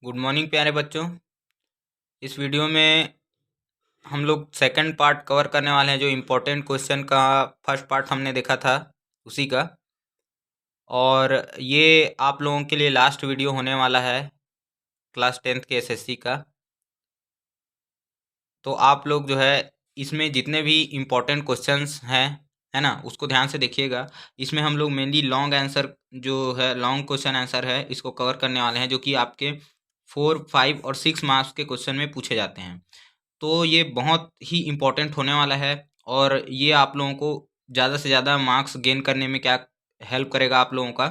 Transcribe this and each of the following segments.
Good morning प्यारे बच्चों। इस वीडियो में हम लोग सेकंड पार्ट कवर करने वाले हैं। जो इम्पोर्टेंट क्वेश्चन का फर्स्ट पार्ट हमने देखा था उसी का, और ये आप लोगों के लिए लास्ट वीडियो होने वाला है क्लास 10th के एसएससी का। तो आप लोग जो है इसमें जितने भी इम्पोर्टेंट क्वेश्चंस हैं, है ना, उसको ध्यान से देखिएगा। इसमें हम लोग मेनली लॉन्ग आंसर जो है, लॉन्ग क्वेश्चन आंसर है, इसको कवर करने वाले हैं, जो कि आपके 4, 5 और 6 मार्क्स के क्वेश्चन में पूछे जाते हैं। तो ये बहुत ही इम्पोर्टेंट होने वाला है, और ये आप लोगों को ज़्यादा से ज़्यादा मार्क्स गेन करने में क्या हेल्प करेगा आप लोगों का।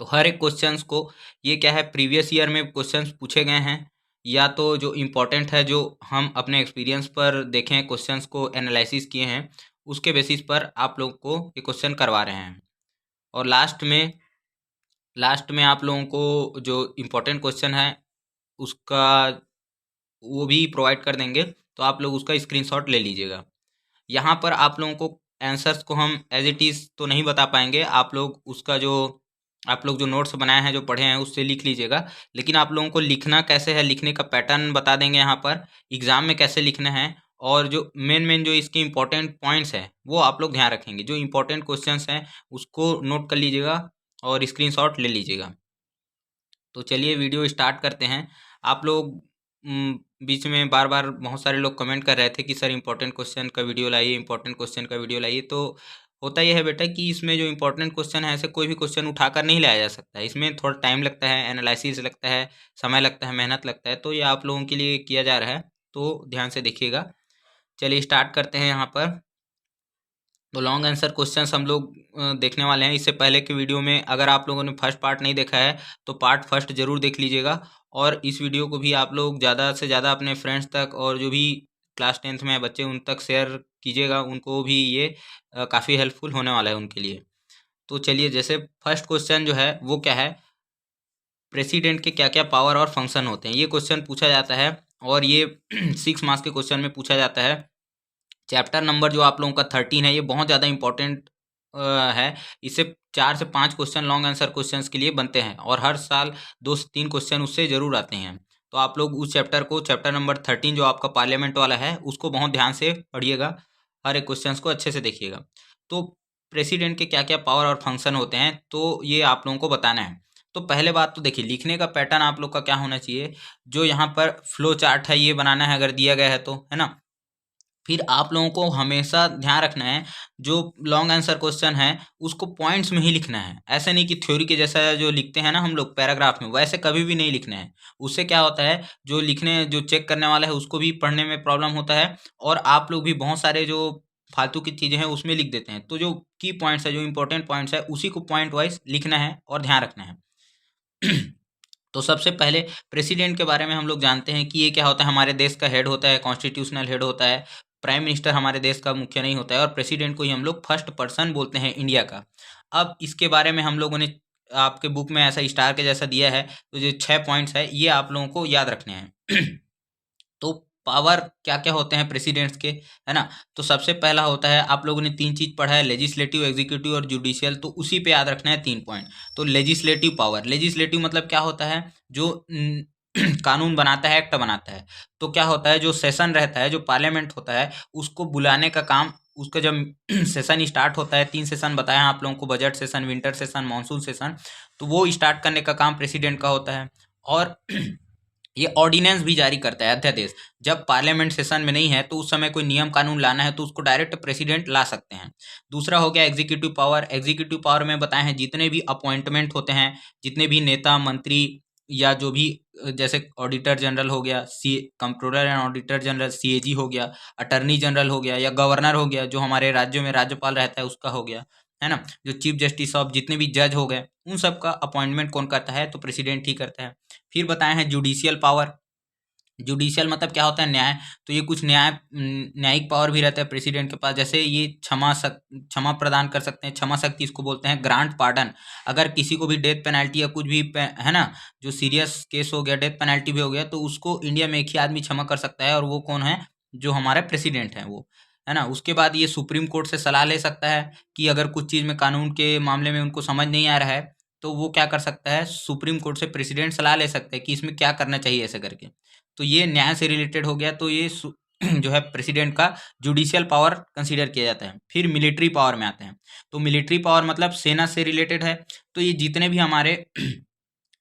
तो हर एक क्वेश्चंस को, ये क्या है, प्रीवियस ईयर में क्वेश्चंस पूछे गए हैं, या तो जो इम्पोर्टेंट है, जो हम अपने एक्सपीरियंस पर देखें, क्वेश्चंस को एनालिसिस किए हैं, उसके बेसिस पर आप लोग को ये क्वेश्चन करवा रहे हैं। और लास्ट में आप लोगों को जो इम्पोर्टेंट क्वेश्चन है उसका वो भी प्रोवाइड कर देंगे, तो आप लोग उसका स्क्रीनशॉट ले लीजिएगा। यहाँ पर आप लोगों को आंसर्स को हम एज इट इज़ तो नहीं बता पाएंगे, आप लोग उसका जो आप लोग जो नोट्स बनाए हैं, जो पढ़े हैं, उससे लिख लीजिएगा। लेकिन आप लोगों को लिखना कैसे है, लिखने का पैटर्न बता देंगे यहाँ पर, एग्ज़ाम में कैसे लिखना है, और जो मेन जो इसके इंपॉर्टेंट पॉइंट्स हैं वो आप लोग ध्यान रखेंगे। जो इंपॉर्टेंट क्वेश्चंस हैं उसको नोट कर लीजिएगा और स्क्रीनशॉट ले लीजिएगा। तो चलिए वीडियो स्टार्ट करते हैं। आप लोग बीच में बार बार बहुत सारे लोग कमेंट कर रहे थे कि सर इंपॉर्टेंट क्वेश्चन का वीडियो लाइए, इंपॉर्टेंट क्वेश्चन का वीडियो लाइए। तो होता यह है बेटा कि इसमें जो इंपॉर्टेंट क्वेश्चन है, ऐसे कोई भी क्वेश्चन उठाकर नहीं लाया जा सकता है। इसमें थोड़ा टाइम लगता है, एनालिसिस लगता है, समय लगता है, मेहनत लगता है। तो ये आप लोगों के लिए किया जा रहा है, तो ध्यान से देखिएगा। चलिए स्टार्ट करते हैं यहाँ पर। तो लॉन्ग आंसर क्वेश्चंस हम लोग देखने वाले हैं। इससे पहले के वीडियो में अगर आप लोगों ने फर्स्ट पार्ट नहीं देखा है तो पार्ट फर्स्ट ज़रूर देख लीजिएगा, और इस वीडियो को भी आप लोग ज़्यादा से ज़्यादा अपने फ्रेंड्स तक, और जो भी क्लास 10th में बच्चे उन तक शेयर कीजिएगा। उनको भी ये काफ़ी हेल्पफुल होने वाला है उनके लिए। तो चलिए, जैसे फर्स्ट क्वेश्चन जो है वो क्या है, प्रेसिडेंट के क्या क्या पावर और फंक्शन होते हैं, ये क्वेश्चन पूछा जाता है। और ये 6 मार्क्स के क्वेश्चन में पूछा जाता है। चैप्टर नंबर जो आप लोगों का 13 है, ये बहुत ज़्यादा इंपॉर्टेंट है। इससे 4 से 5 क्वेश्चन लॉन्ग आंसर क्वेश्चंस के लिए बनते हैं, और हर साल 2 से 3 क्वेश्चन उससे ज़रूर आते हैं। तो आप लोग उस चैप्टर को, चैप्टर नंबर 13 जो आपका पार्लियामेंट वाला है, उसको बहुत ध्यान से पढ़िएगा, हर एक क्वेश्चंस को अच्छे से देखिएगा। तो प्रेसिडेंट के क्या क्या पावर और फंक्शन होते हैं, तो ये आप लोगों को बताना है। तो पहले बात तो देखिए, लिखने का पैटर्न आप लोग का क्या होना चाहिए। जो यहाँ पर फ्लो चार्ट है, ये बनाना है अगर दिया गया है तो, है ना। फिर आप लोगों को हमेशा ध्यान रखना है, जो लॉन्ग आंसर क्वेश्चन है उसको पॉइंट्स में ही लिखना है। ऐसा नहीं कि थ्योरी के जैसा जो लिखते हैं ना हम लोग पैराग्राफ में, वैसे कभी भी नहीं लिखना है। उससे क्या होता है, जो चेक करने वाला है उसको भी पढ़ने में प्रॉब्लम होता है, और आप लोग भी बहुत सारे जो फालतू की चीज़ें हैं उसमें लिख देते हैं। तो जो की पॉइंट्स है, जो इंपॉर्टेंट पॉइंट्स है, उसी को पॉइंट वाइज लिखना है और ध्यान रखना है। तो सबसे पहले प्रेसिडेंट के बारे में हम लोग जानते हैं कि ये क्या होता है। हमारे देश का हेड होता है, कॉन्स्टिट्यूशनल हेड होता है। प्राइम मिनिस्टर हमारे देश का मुख्य नहीं होता है, और प्रेसिडेंट को ही हम लोग फर्स्ट पर्सन बोलते हैं इंडिया का। अब इसके बारे में हम लोगों ने आपके बुक में ऐसा स्टार के जैसा दिया है, तो जो 6 पॉइंट्स है ये आप लोगों को याद रखने हैं। तो पावर क्या क्या होते हैं प्रेसिडेंट्स के, है ना। तो सबसे पहला होता है, आप लोगों ने 3 चीज़ पढ़ा है, लेजिस्लेटिव, एग्जीक्यूटिव और जुडिशियल। तो उसी पे याद रखना है 3 पॉइंट। तो लेजिस्लेटिव पावर, लेजिस्लेटिव मतलब क्या होता है, जो कानून बनाता है, एक्ट बनाता है। तो क्या होता है, जो सेशन रहता है, जो पार्लियामेंट होता है, उसको बुलाने का काम, उसका जब सेशन स्टार्ट होता है, 3 सेशन बताया आप लोगों को, budget session, winter session, monsoon session. तो वो स्टार्ट करने का काम प्रेसिडेंट का होता है। और ये ऑर्डिनेंस भी जारी करता है, अध्यादेश। जब पार्लियामेंट सेशन में नहीं है तो उस समय कोई नियम कानून लाना है तो उसको डायरेक्ट प्रेसिडेंट ला सकते हैं। दूसरा हो गया एग्जीक्यूटिव पावर। एग्जीक्यूटिव पावर में बताए हैं, जितने भी अपॉइंटमेंट होते हैं, जितने भी नेता मंत्री, या जो भी जैसे ऑडिटर जनरल हो गया, C controller and auditor general, CAG हो गया, अटर्नी जनरल हो गया, या गवर्नर हो गया, जो हमारे राज्यों में राज्यपाल रहता है उसका हो गया, है ना। जो चीफ जस्टिस ऑफ, जितने भी जज हो गए, उन सब का अपॉइंटमेंट कौन करता है, तो प्रेसिडेंट ही करता है। फिर बताए हैं जुडिशियल पावर। जुडिशियल मतलब क्या होता है, न्याय। तो ये कुछ न्यायिक पावर भी रहता है प्रेसिडेंट के पास। जैसे ये क्षमा प्रदान कर सकते हैं, क्षमा शक्ति इसको बोलते हैं, ग्रांट पार्डन। अगर किसी को भी डेथ पेनल्टी या कुछ भी है ना, जो सीरियस केस हो गया, डेथ पेनल्टी भी हो गया, तो उसको इंडिया में एक ही आदमी क्षमा कर सकता है, और वो कौन है, जो हमारा प्रेसिडेंट है वो, है ना। उसके बाद ये सुप्रीम कोर्ट से सलाह ले सकता है कि अगर कुछ चीज़ में, कानून के मामले में उनको समझ नहीं आ रहा है, तो वो क्या कर सकता है, सुप्रीम कोर्ट से प्रेसिडेंट सलाह ले सकता है कि इसमें क्या करना चाहिए ऐसे करके। तो ये न्याय से रिलेटेड हो गया। तो ये जो है प्रेसिडेंट का जुडिशियल पावर कंसीडर किया जाता है। फिर मिलिट्री पावर में आते हैं। तो मिलिट्री पावर मतलब सेना से रिलेटेड है। तो ये जितने भी हमारे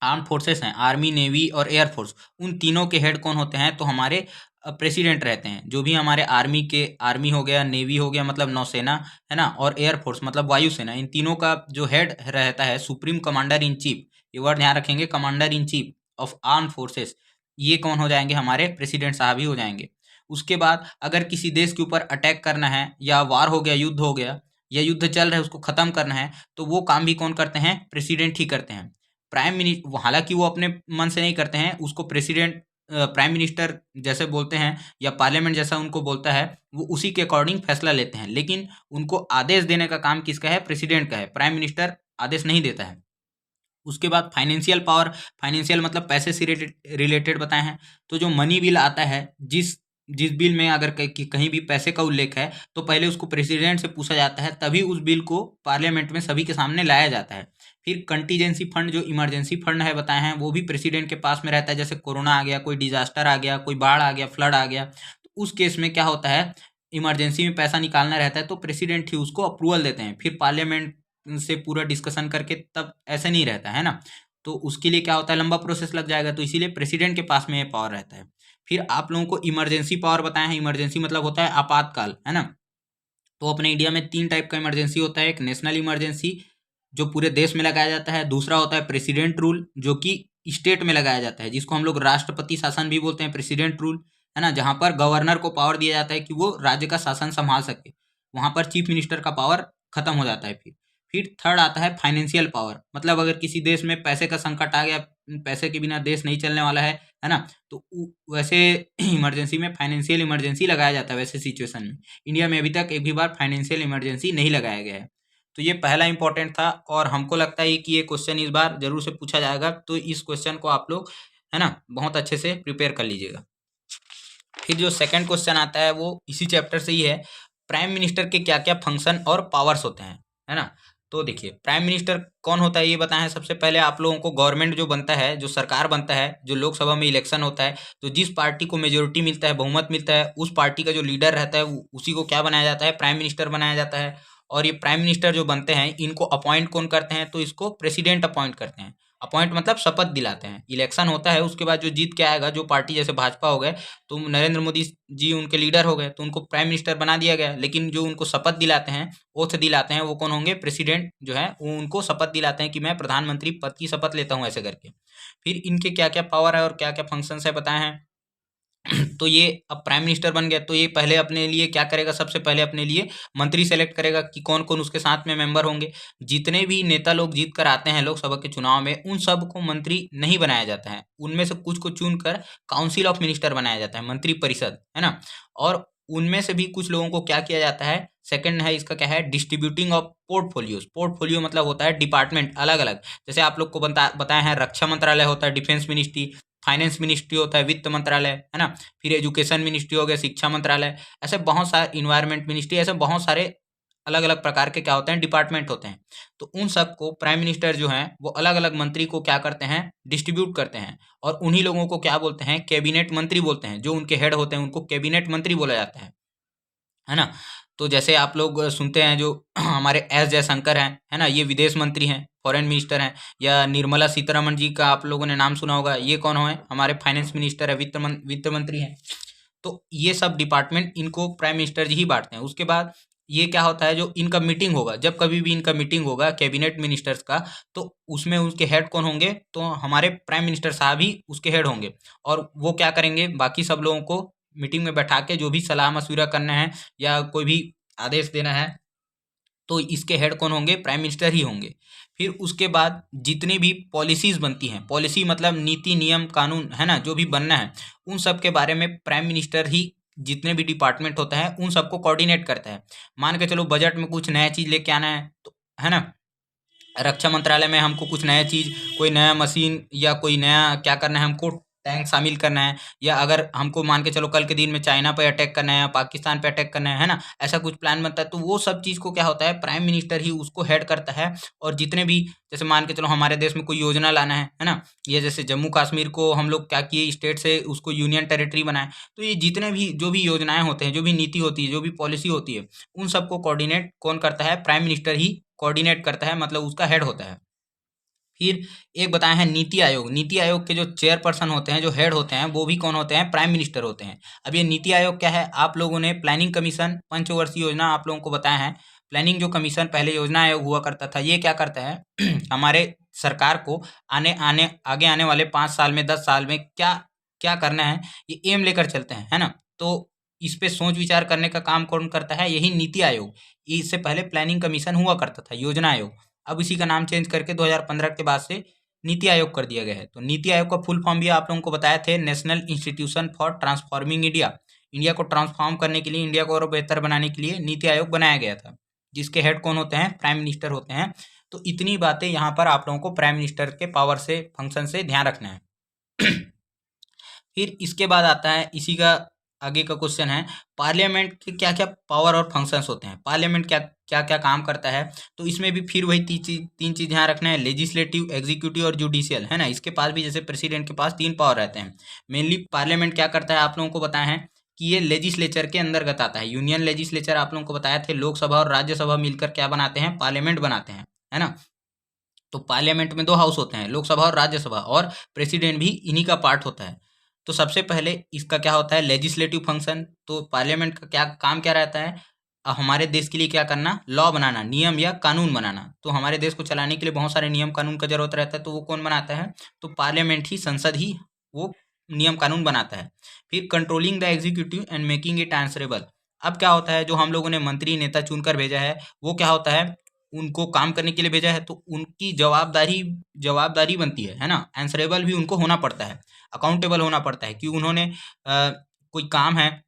आर्म फोर्सेस हैं, आर्मी, नेवी और एयरफोर्स, उन तीनों के हेड कौन होते हैं, तो हमारे प्रेसिडेंट रहते हैं। जो भी हमारे आर्मी हो गया, नेवी हो गया मतलब नौसेना, है ना, और एयरफोर्स मतलब वायुसेना, इन तीनों का जो हेड रहता है सुप्रीम कमांडर इन चीफ, ये वर्ड ध्यान रखेंगे, commander in chief of arm forces, ये कौन हो जाएंगे, हमारे प्रेसिडेंट साहब ही हो जाएंगे। उसके बाद अगर किसी देश के ऊपर अटैक करना है, या वार हो गया, युद्ध हो गया, या युद्ध चल रहा है उसको खत्म करना है, तो वो काम भी कौन करते हैं, प्रेसिडेंट ही करते हैं। प्राइम मिनिस्टर हालांकि वो अपने मन से नहीं करते हैं, उसको प्रेसिडेंट प्राइम मिनिस्टर जैसे बोलते हैं, या पार्लियामेंट जैसा उनको बोलता है, वो उसी के अकॉर्डिंग फैसला लेते हैं। लेकिन उनको आदेश देने का काम किसका है, प्रेसिडेंट का है। प्राइम मिनिस्टर आदेश नहीं देता है। उसके बाद फाइनेंशियल पावर, फाइनेंशियल मतलब पैसे से रिलेटेड बताए हैं। तो जो मनी बिल आता है, जिस जिस बिल में अगर कहीं भी पैसे का उल्लेख है, तो पहले उसको प्रेसिडेंट से पूछा जाता है, तभी उस बिल को पार्लियामेंट में सभी के सामने लाया जाता है। फिर कंटीजेंसी फंड, जो इमरजेंसी फंड है बताए हैं, वो भी प्रेसिडेंट के पास में रहता है। जैसे कोरोना आ गया, कोई डिजास्टर आ गया, कोई बाढ़ आ गया, फ्लड आ गया, तो उस केस में क्या होता है, इमरजेंसी में पैसा निकालना रहता है, तो प्रेसिडेंट ही उसको अप्रूवल देते हैं। फिर पार्लियामेंट से पूरा डिस्कशन करके तब ऐसे नहीं रहता है ना, तो उसके लिए क्या होता है, लंबा प्रोसेस लग जाएगा। तो इसीलिए प्रेसिडेंट के पास में ये पावर रहता है। फिर आप लोगों को इमरजेंसी पावर बताए हैं। इमरजेंसी मतलब होता है आपातकाल, है ना। तो अपने इंडिया में 3 टाइप का इमरजेंसी होता है। एक नेशनल इमरजेंसी, जो पूरे देश में लगाया जाता है। दूसरा होता है प्रेसिडेंट रूल, जो कि स्टेट में लगाया जाता है, जिसको हम लोग राष्ट्रपति शासन भी बोलते हैं, प्रेसिडेंट रूल, है ना, जहाँ पर गवर्नर को पावर दिया जाता है कि वो राज्य का शासन संभाल सके। वहाँ पर चीफ मिनिस्टर का पावर खत्म हो जाता है। फिर थर्ड आता है फाइनेंशियल पावर, मतलब अगर किसी देश में पैसे का संकट आ गया, पैसे के बिना देश नहीं चलने वाला है ना, तो वैसे इमरजेंसी में फाइनेंशियल इमरजेंसी लगाया जाता है। वैसे सिचुएशन में इंडिया में अभी तक एक भी बार फाइनेंशियल इमरजेंसी नहीं लगाया गया है। तो ये पहला इंपॉर्टेंट था, और हमको लगता है कि ये क्वेश्चन इस बार जरूर से पूछा जाएगा। तो इस क्वेश्चन को आप लोग, है ना, बहुत अच्छे से प्रिपेयर कर लीजिएगा। फिर जो सेकंड क्वेश्चन आता है वो इसी चैप्टर से ही है। प्राइम मिनिस्टर के क्या क्या फंक्शन और पावर्स होते हैं, है ना। तो देखिए, प्राइम मिनिस्टर कौन होता है ये बताएं। सबसे पहले आप लोगों को गवर्नमेंट जो बनता है, जो सरकार बनता है, जो लोकसभा में इलेक्शन होता है, तो जिस पार्टी को मेजोरिटी मिलता है, बहुमत मिलता है, उस पार्टी का जो लीडर रहता है उसी को क्या बनाया जाता है, प्राइम मिनिस्टर बनाया जाता है। और ये प्राइम मिनिस्टर जो बनते हैं, इनको अपॉइंट कौन करते हैं, तो इसको प्रेसिडेंट अपॉइंट करते हैं। अपॉइंट मतलब शपथ दिलाते हैं। इलेक्शन होता है, उसके बाद जो जीत के आएगा, जो पार्टी जैसे भाजपा हो गए, तो नरेंद्र मोदी जी उनके लीडर हो गए, तो उनको प्राइम मिनिस्टर बना दिया गया। लेकिन जो उनको शपथ दिलाते हैं, ओथ दिलाते हैं, वो कौन होंगे, प्रेसिडेंट जो है वो उनको शपथ दिलाते हैं कि मैं प्रधानमंत्री पद की शपथ लेता हूँ, ऐसे करके। फिर इनके क्या क्या पावर है और क्या क्या फंक्शंस है बताए हैं। तो ये अब प्राइम मिनिस्टर बन गया, तो ये पहले अपने लिए क्या करेगा, सबसे पहले अपने लिए मंत्री सेलेक्ट करेगा कि कौन कौन उसके साथ में मेंबर होंगे। जितने भी नेता लोग जीत कर आते हैं लोकसभा के चुनाव में, उन सब को मंत्री नहीं बनाया जाता है, उनमें से कुछ को चुनकर काउंसिल ऑफ मिनिस्टर बनाया जाता है, मंत्री परिषद, है ना। और उनमें से भी कुछ लोगों को क्या किया जाता है, सेकंड है इसका क्या है, डिस्ट्रीब्यूटिंग ऑफ पोर्टफोलियोज। पोर्टफोलियो मतलब होता है डिपार्टमेंट अलग अलग। जैसे आप लोग को बताया है, रक्षा मंत्रालय होता है, डिफेंस मिनिस्ट्री, फाइनेंस मिनिस्ट्री होता है, वित्त मंत्रालय, है ना। फिर एजुकेशन मिनिस्ट्री हो गया, शिक्षा मंत्रालय, ऐसे बहुत सारे, इन्वायरमेंट मिनिस्ट्री, ऐसे बहुत सारे अलग अलग प्रकार के क्या होते हैं, डिपार्टमेंट होते हैं। तो उन सबको प्राइम मिनिस्टर जो हैं वो अलग अलग मंत्री को क्या करते हैं, डिस्ट्रीब्यूट करते हैं। और उन्हीं लोगों को क्या बोलते हैं, कैबिनेट मंत्री बोलते हैं। जो उनके हेड होते हैं उनको कैबिनेट मंत्री बोला जाता है ना। तो जैसे आप लोग सुनते हैं, जो हमारे एस जयशंकर हैं, है ना, ये विदेश मंत्री हैं, फॉरेन मिनिस्टर हैं। या निर्मला सीतारमण जी का आप लोगों ने नाम सुना होगा, ये कौन है, हमारे फाइनेंस मिनिस्टर है, वित्त मंत्री हैं। तो ये सब डिपार्टमेंट इनको प्राइम मिनिस्टर जी ही बांटते हैं। उसके बाद ये क्या होता है, जो इनका मीटिंग होगा, जब कभी भी इनका मीटिंग होगा कैबिनेट मिनिस्टर्स का, तो उसमें उसके हेड कौन होंगे, तो हमारे प्राइम मिनिस्टर साहब ही उसके हेड होंगे। और वो क्या करेंगे, बाकी सब लोगों को मीटिंग में बैठा के जो भी सलाह मशविरा करना है या कोई भी आदेश देना है, तो इसके हेड कौन होंगे, प्राइम मिनिस्टर ही होंगे। फिर उसके बाद जितनी भी पॉलिसीज बनती हैं, पॉलिसी मतलब नीति, नियम, कानून, है ना, जो भी बनना है, उन सब के बारे में प्राइम मिनिस्टर ही, जितने भी डिपार्टमेंट होता है उन सबको कोऑर्डिनेट करता है। मान के चलो बजट में कुछ नया चीज लेके आना है, तो है ना, रक्षा मंत्रालय में हमको कुछ नया चीज, कोई नया मशीन या कोई नया क्या करना है हमको, टैंक शामिल करना है, या अगर हमको मान के चलो कल के दिन में चाइना पे अटैक करना है या पाकिस्तान पे अटैक करना है ना, ऐसा कुछ प्लान बनता है तो वो सब चीज़ को क्या होता है, प्राइम मिनिस्टर ही उसको हेड करता है। और जितने भी, जैसे मान के चलो हमारे देश में कोई योजना लाना है ना, ये जैसे जम्मू कश्मीर को हम लोग क्या किए, स्टेट से उसको यूनियन टेरिटरी बनाए, तो ये जितने भी जो भी योजनाएं होते हैं, जो भी नीति होती है, जो भी पॉलिसी होती है, उन सबको कोऑर्डिनेट कौन करता है, प्राइम मिनिस्टर ही कोऑर्डिनेट करता है, मतलब उसका हेड होता है। फिर एक बताए हैं नीति आयोग। नीति आयोग के जो चेयरपर्सन होते हैं, जो हेड होते हैं, वो भी कौन होते हैं, प्राइम मिनिस्टर होते हैं। अब ये नीति आयोग क्या है, आप लोगों ने प्लानिंग कमीशन पंचवर्षीय योजना आप लोगों को बताया है। प्लानिंग जो कमीशन पहले योजना आयोग हुआ करता था, ये क्या करता है हमारे सरकार को आगे आने वाले 5 साल में, 10 साल में क्या क्या करना है, ये एम लेकर चलते हैं, है ना। तो इस पे सोच विचार करने का काम कौन करता है, यही नीति आयोग। इससे पहले प्लानिंग कमीशन हुआ करता था, योजना आयोग। अब इसी का नाम चेंज करके 2015 के बाद से नीति आयोग कर दिया गया है। तो नीति आयोग का फुल फॉर्म भी आप लोगों को बताए थे, national institution for transforming India. India को ट्रांसफॉर्म करने के लिए, इंडिया को और बेहतर बनाने के लिए नीति आयोग बनाया गया था, जिसके हेड कौन होते हैं, प्राइम मिनिस्टर होते हैं। तो इतनी बातें यहाँ पर आप लोगों को प्राइम मिनिस्टर के पावर से, फंक्शन से ध्यान रखना है। फिर इसके बाद आता है, इसी का आगे का क्वेश्चन है, पार्लियामेंट के क्या क्या पावर और फंक्शंस होते हैं, पार्लियामेंट क्या क्या क्या काम करता है। तो इसमें भी फिर वही तीन चीज ध्यान रखना है, लेजिस्लेटिव, एग्जीक्यूटिव और जुडिशियल, है ना। इसके पास भी जैसे प्रेसिडेंट के पास 3 पावर रहते हैं। मेनली पार्लियामेंट क्या करता है, आप लोगों को बताया है कि ये लेजिस्लेचर के अंतर्गत आता है। यूनियन लेजिस्लेचर आप लोगों को बताए थे, लोकसभा और राज्यसभा मिलकर क्या बनाते हैं, पार्लियामेंट बनाते हैं, है ना। तो पार्लियामेंट में 2 हाउस होते हैं, लोकसभा और राज्यसभा, और प्रेसिडेंट भी इन्हीं का पार्ट होता है। तो सबसे पहले इसका क्या होता है, लेजिस्लेटिव फंक्शन। तो पार्लियामेंट का क्या काम क्या रहता है, हमारे देश के लिए क्या करना, लॉ बनाना, नियम या कानून बनाना। तो हमारे देश को चलाने के लिए बहुत सारे नियम कानून का जरूरत रहता है, तो वो कौन बनाता है, तो पार्लियामेंट ही, संसद ही वो नियम कानून बनाता है। फिर controlling the executive and making it answerable. अब क्या होता है, जो हम लोगों ने मंत्री नेता चुनकर भेजा है, वो क्या होता है, उनको काम करने के लिए भेजा है, तो उनकी जवाबदारी जवाबदारी बनती है ना। आंसरेबल भी उनको होना पड़ता है, अकाउंटेबल होना पड़ता है कि उन्होंने कोई काम है,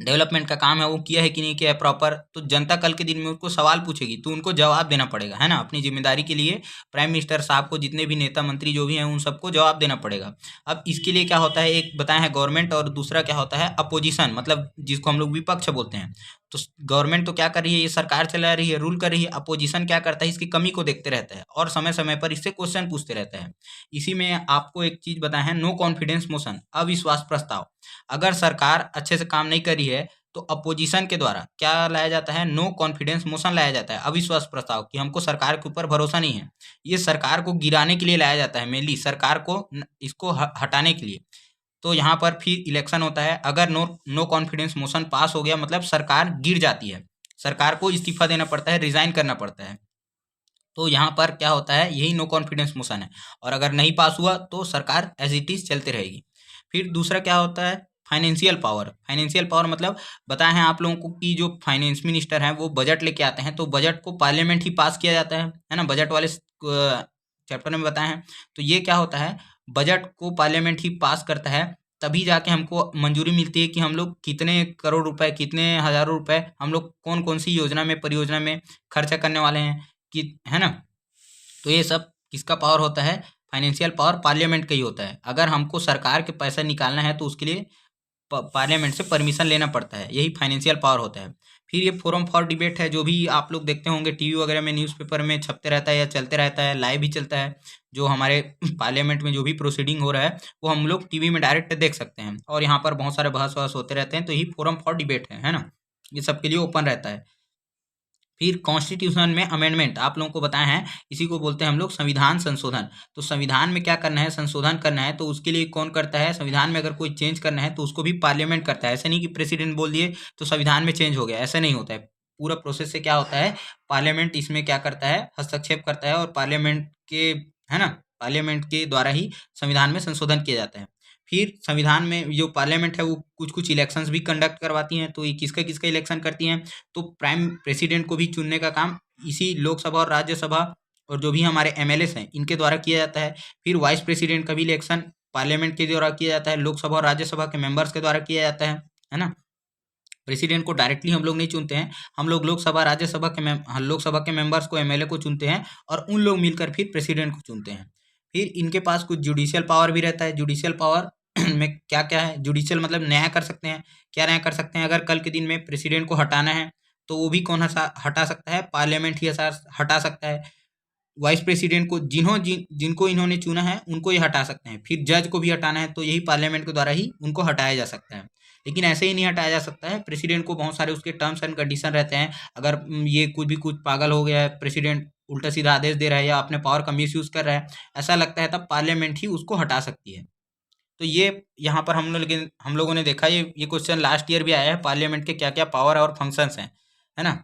डेवलपमेंट का काम है, वो किया है कि नहीं किया है प्रॉपर। तो जनता कल के दिन में उनको सवाल पूछेगी, तो उनको जवाब देना पड़ेगा, है ना। अपनी जिम्मेदारी के लिए प्राइम मिनिस्टर साहब को, जितने भी नेता मंत्री जो भी हैं, उन सबको जवाब देना पड़ेगा। अब इसके लिए क्या होता है, एक बताया है गवर्नमेंट, और दूसरा क्या होता है, अपोजिशन, मतलब जिसको हम लोग विपक्ष बोलते हैं। तो गवर्नमेंट तो क्या कर रही है, ये सरकार चला रही है, रूल कर रही है। अपोजिशन क्या करता है, इसकी कमी को देखते रहता है और समय समय पर इससे क्वेश्चन पूछते रहता है। इसी में आपको एक चीज बताया है, नो कॉन्फिडेंस मोशन, अविश्वास प्रस्ताव। अगर सरकार अच्छे से काम नहीं कर रही है, तो अपोजिशन के द्वारा क्या लाया जाता है, नो कॉन्फिडेंस मोशन लाया जाता है, अविश्वास प्रस्ताव, कि हमको सरकार के ऊपर भरोसा नहीं है। ये सरकार को गिराने के लिए लाया जाता है, मेनली सरकार को इसको हटाने के लिए। तो यहाँ पर फिर इलेक्शन होता है। अगर नो कॉन्फिडेंस मोशन पास हो गया, मतलब सरकार गिर जाती है, सरकार को इस्तीफा देना पड़ता है, रिजाइन करना पड़ता है। तो यहाँ पर क्या होता है, यही नो कॉन्फिडेंस मोशन है। और अगर नहीं पास हुआ तो सरकार एज इट इज चलते रहेगी। फिर दूसरा क्या होता है, फाइनेंशियल पावर। फाइनेंशियल पावर मतलब बताए हैं आप लोगों को कि जो फाइनेंस मिनिस्टर हैं, वो बजट लेके आते हैं, तो बजट को पार्लियामेंट ही पास किया जाता है ना। बजट वाले चैप्टर में बताए हैं। तो ये क्या होता है, बजट को पार्लियामेंट ही पास करता है, तभी जाके हमको मंजूरी मिलती है कि हम लोग कितने करोड़ रुपए, कितने हजारों रुपए हम लोग कौन कौन सी योजना में, परियोजना में खर्चा करने वाले हैं, कि है ना। तो ये सब किसका पावर होता है, फाइनेंशियल पावर पार्लियामेंट का ही होता है। अगर हमको सरकार के पैसा निकालना है, तो उसके लिए पार्लियामेंट से परमिशन लेना पड़ता है, यही फाइनेंशियल पावर होता है। फिर ये फोरम फॉर डिबेट है, जो भी आप लोग देखते होंगे टीवी वगैरह में, न्यूज़पेपर में छपते रहता है या चलते रहता है, लाइव भी चलता है। जो हमारे पार्लियामेंट में जो भी प्रोसीडिंग हो रहा है, वो हम लोग टीवी में डायरेक्ट देख सकते हैं, और यहाँ पर बहुत सारे बहस वहस होते रहते हैं। तो यही फोरम फॉर डिबेट है ना। ये सबके लिए ओपन रहता है। फिर कॉन्स्टिट्यूशन में अमेंडमेंट आप लोगों को बताया है, इसी को बोलते हैं हम लोग संविधान संशोधन। तो संविधान में क्या करना है, संशोधन करना है, तो उसके लिए कौन करता है, संविधान में अगर कोई चेंज करना है, तो उसको भी पार्लियामेंट करता है। ऐसा नहीं कि प्रेसिडेंट बोल दिए तो संविधान में चेंज हो गया, ऐसा नहीं होता है। पूरा प्रोसेस से क्या होता है, पार्लियामेंट इसमें क्या करता है, हस्तक्षेप करता है, और पार्लियामेंट के, है ना, पार्लियामेंट के द्वारा ही संविधान में संशोधन किया जाता है। फिर संविधान में जो पार्लियामेंट है, वो कुछ कुछ इलेक्शंस भी कंडक्ट करवाती हैं। तो ये किसका किसका इलेक्शन करती हैं, तो प्राइम प्रेसिडेंट को भी चुनने का काम इसी लोकसभा और राज्यसभा, और जो भी हमारे एमएलएस हैं, इनके द्वारा किया जाता है। फिर वाइस प्रेसिडेंट का भी इलेक्शन पार्लियामेंट के द्वारा किया जाता है, लोकसभा और राज्यसभा के मेंबर्स के द्वारा किया जाता है ना। प्रेसिडेंट को डायरेक्टली हम लोग नहीं चुनते हैं, हम लोग लोकसभा के मेंबर्स को, एमएलए को चुनते हैं, और उन लोग मिलकर फिर प्रेसिडेंट को चुनते हैं। फिर इनके पास कुछ जुडिशियल पावर भी रहता है। जुडिशियल पावर में क्या क्या है। जुडिशियल मतलब न्याय कर सकते हैं। क्या न्याय कर सकते हैं? अगर कल के दिन में प्रेसिडेंट को हटाना है तो वो भी कौन हटा सकता है? पार्लियामेंट ही हटा सकता है। वाइस प्रेसिडेंट को जिनको इन्होंने चुना है उनको ये हटा सकते हैं। फिर जज को भी हटाना है तो यही पार्लियामेंट के द्वारा ही उनको हटाया जा सकता है। लेकिन ऐसे ही नहीं हटाया जा सकता है। प्रेसिडेंट को बहुत सारे उसके टर्म्स एंड कंडीशन रहते हैं। अगर ये कुछ पागल हो गया है, प्रेसिडेंट उल्टा सीधा आदेश दे रहा है या अपने पावर का मिस यूज कर रहा है, ऐसा लगता है, तब पार्लियामेंट ही उसको हटा सकती है। तो ये यहाँ पर हम लोगों ने देखा, ये क्वेश्चन लास्ट ईयर भी आया है, पार्लियामेंट के क्या क्या पावर और फंक्शंस हैं, है ना।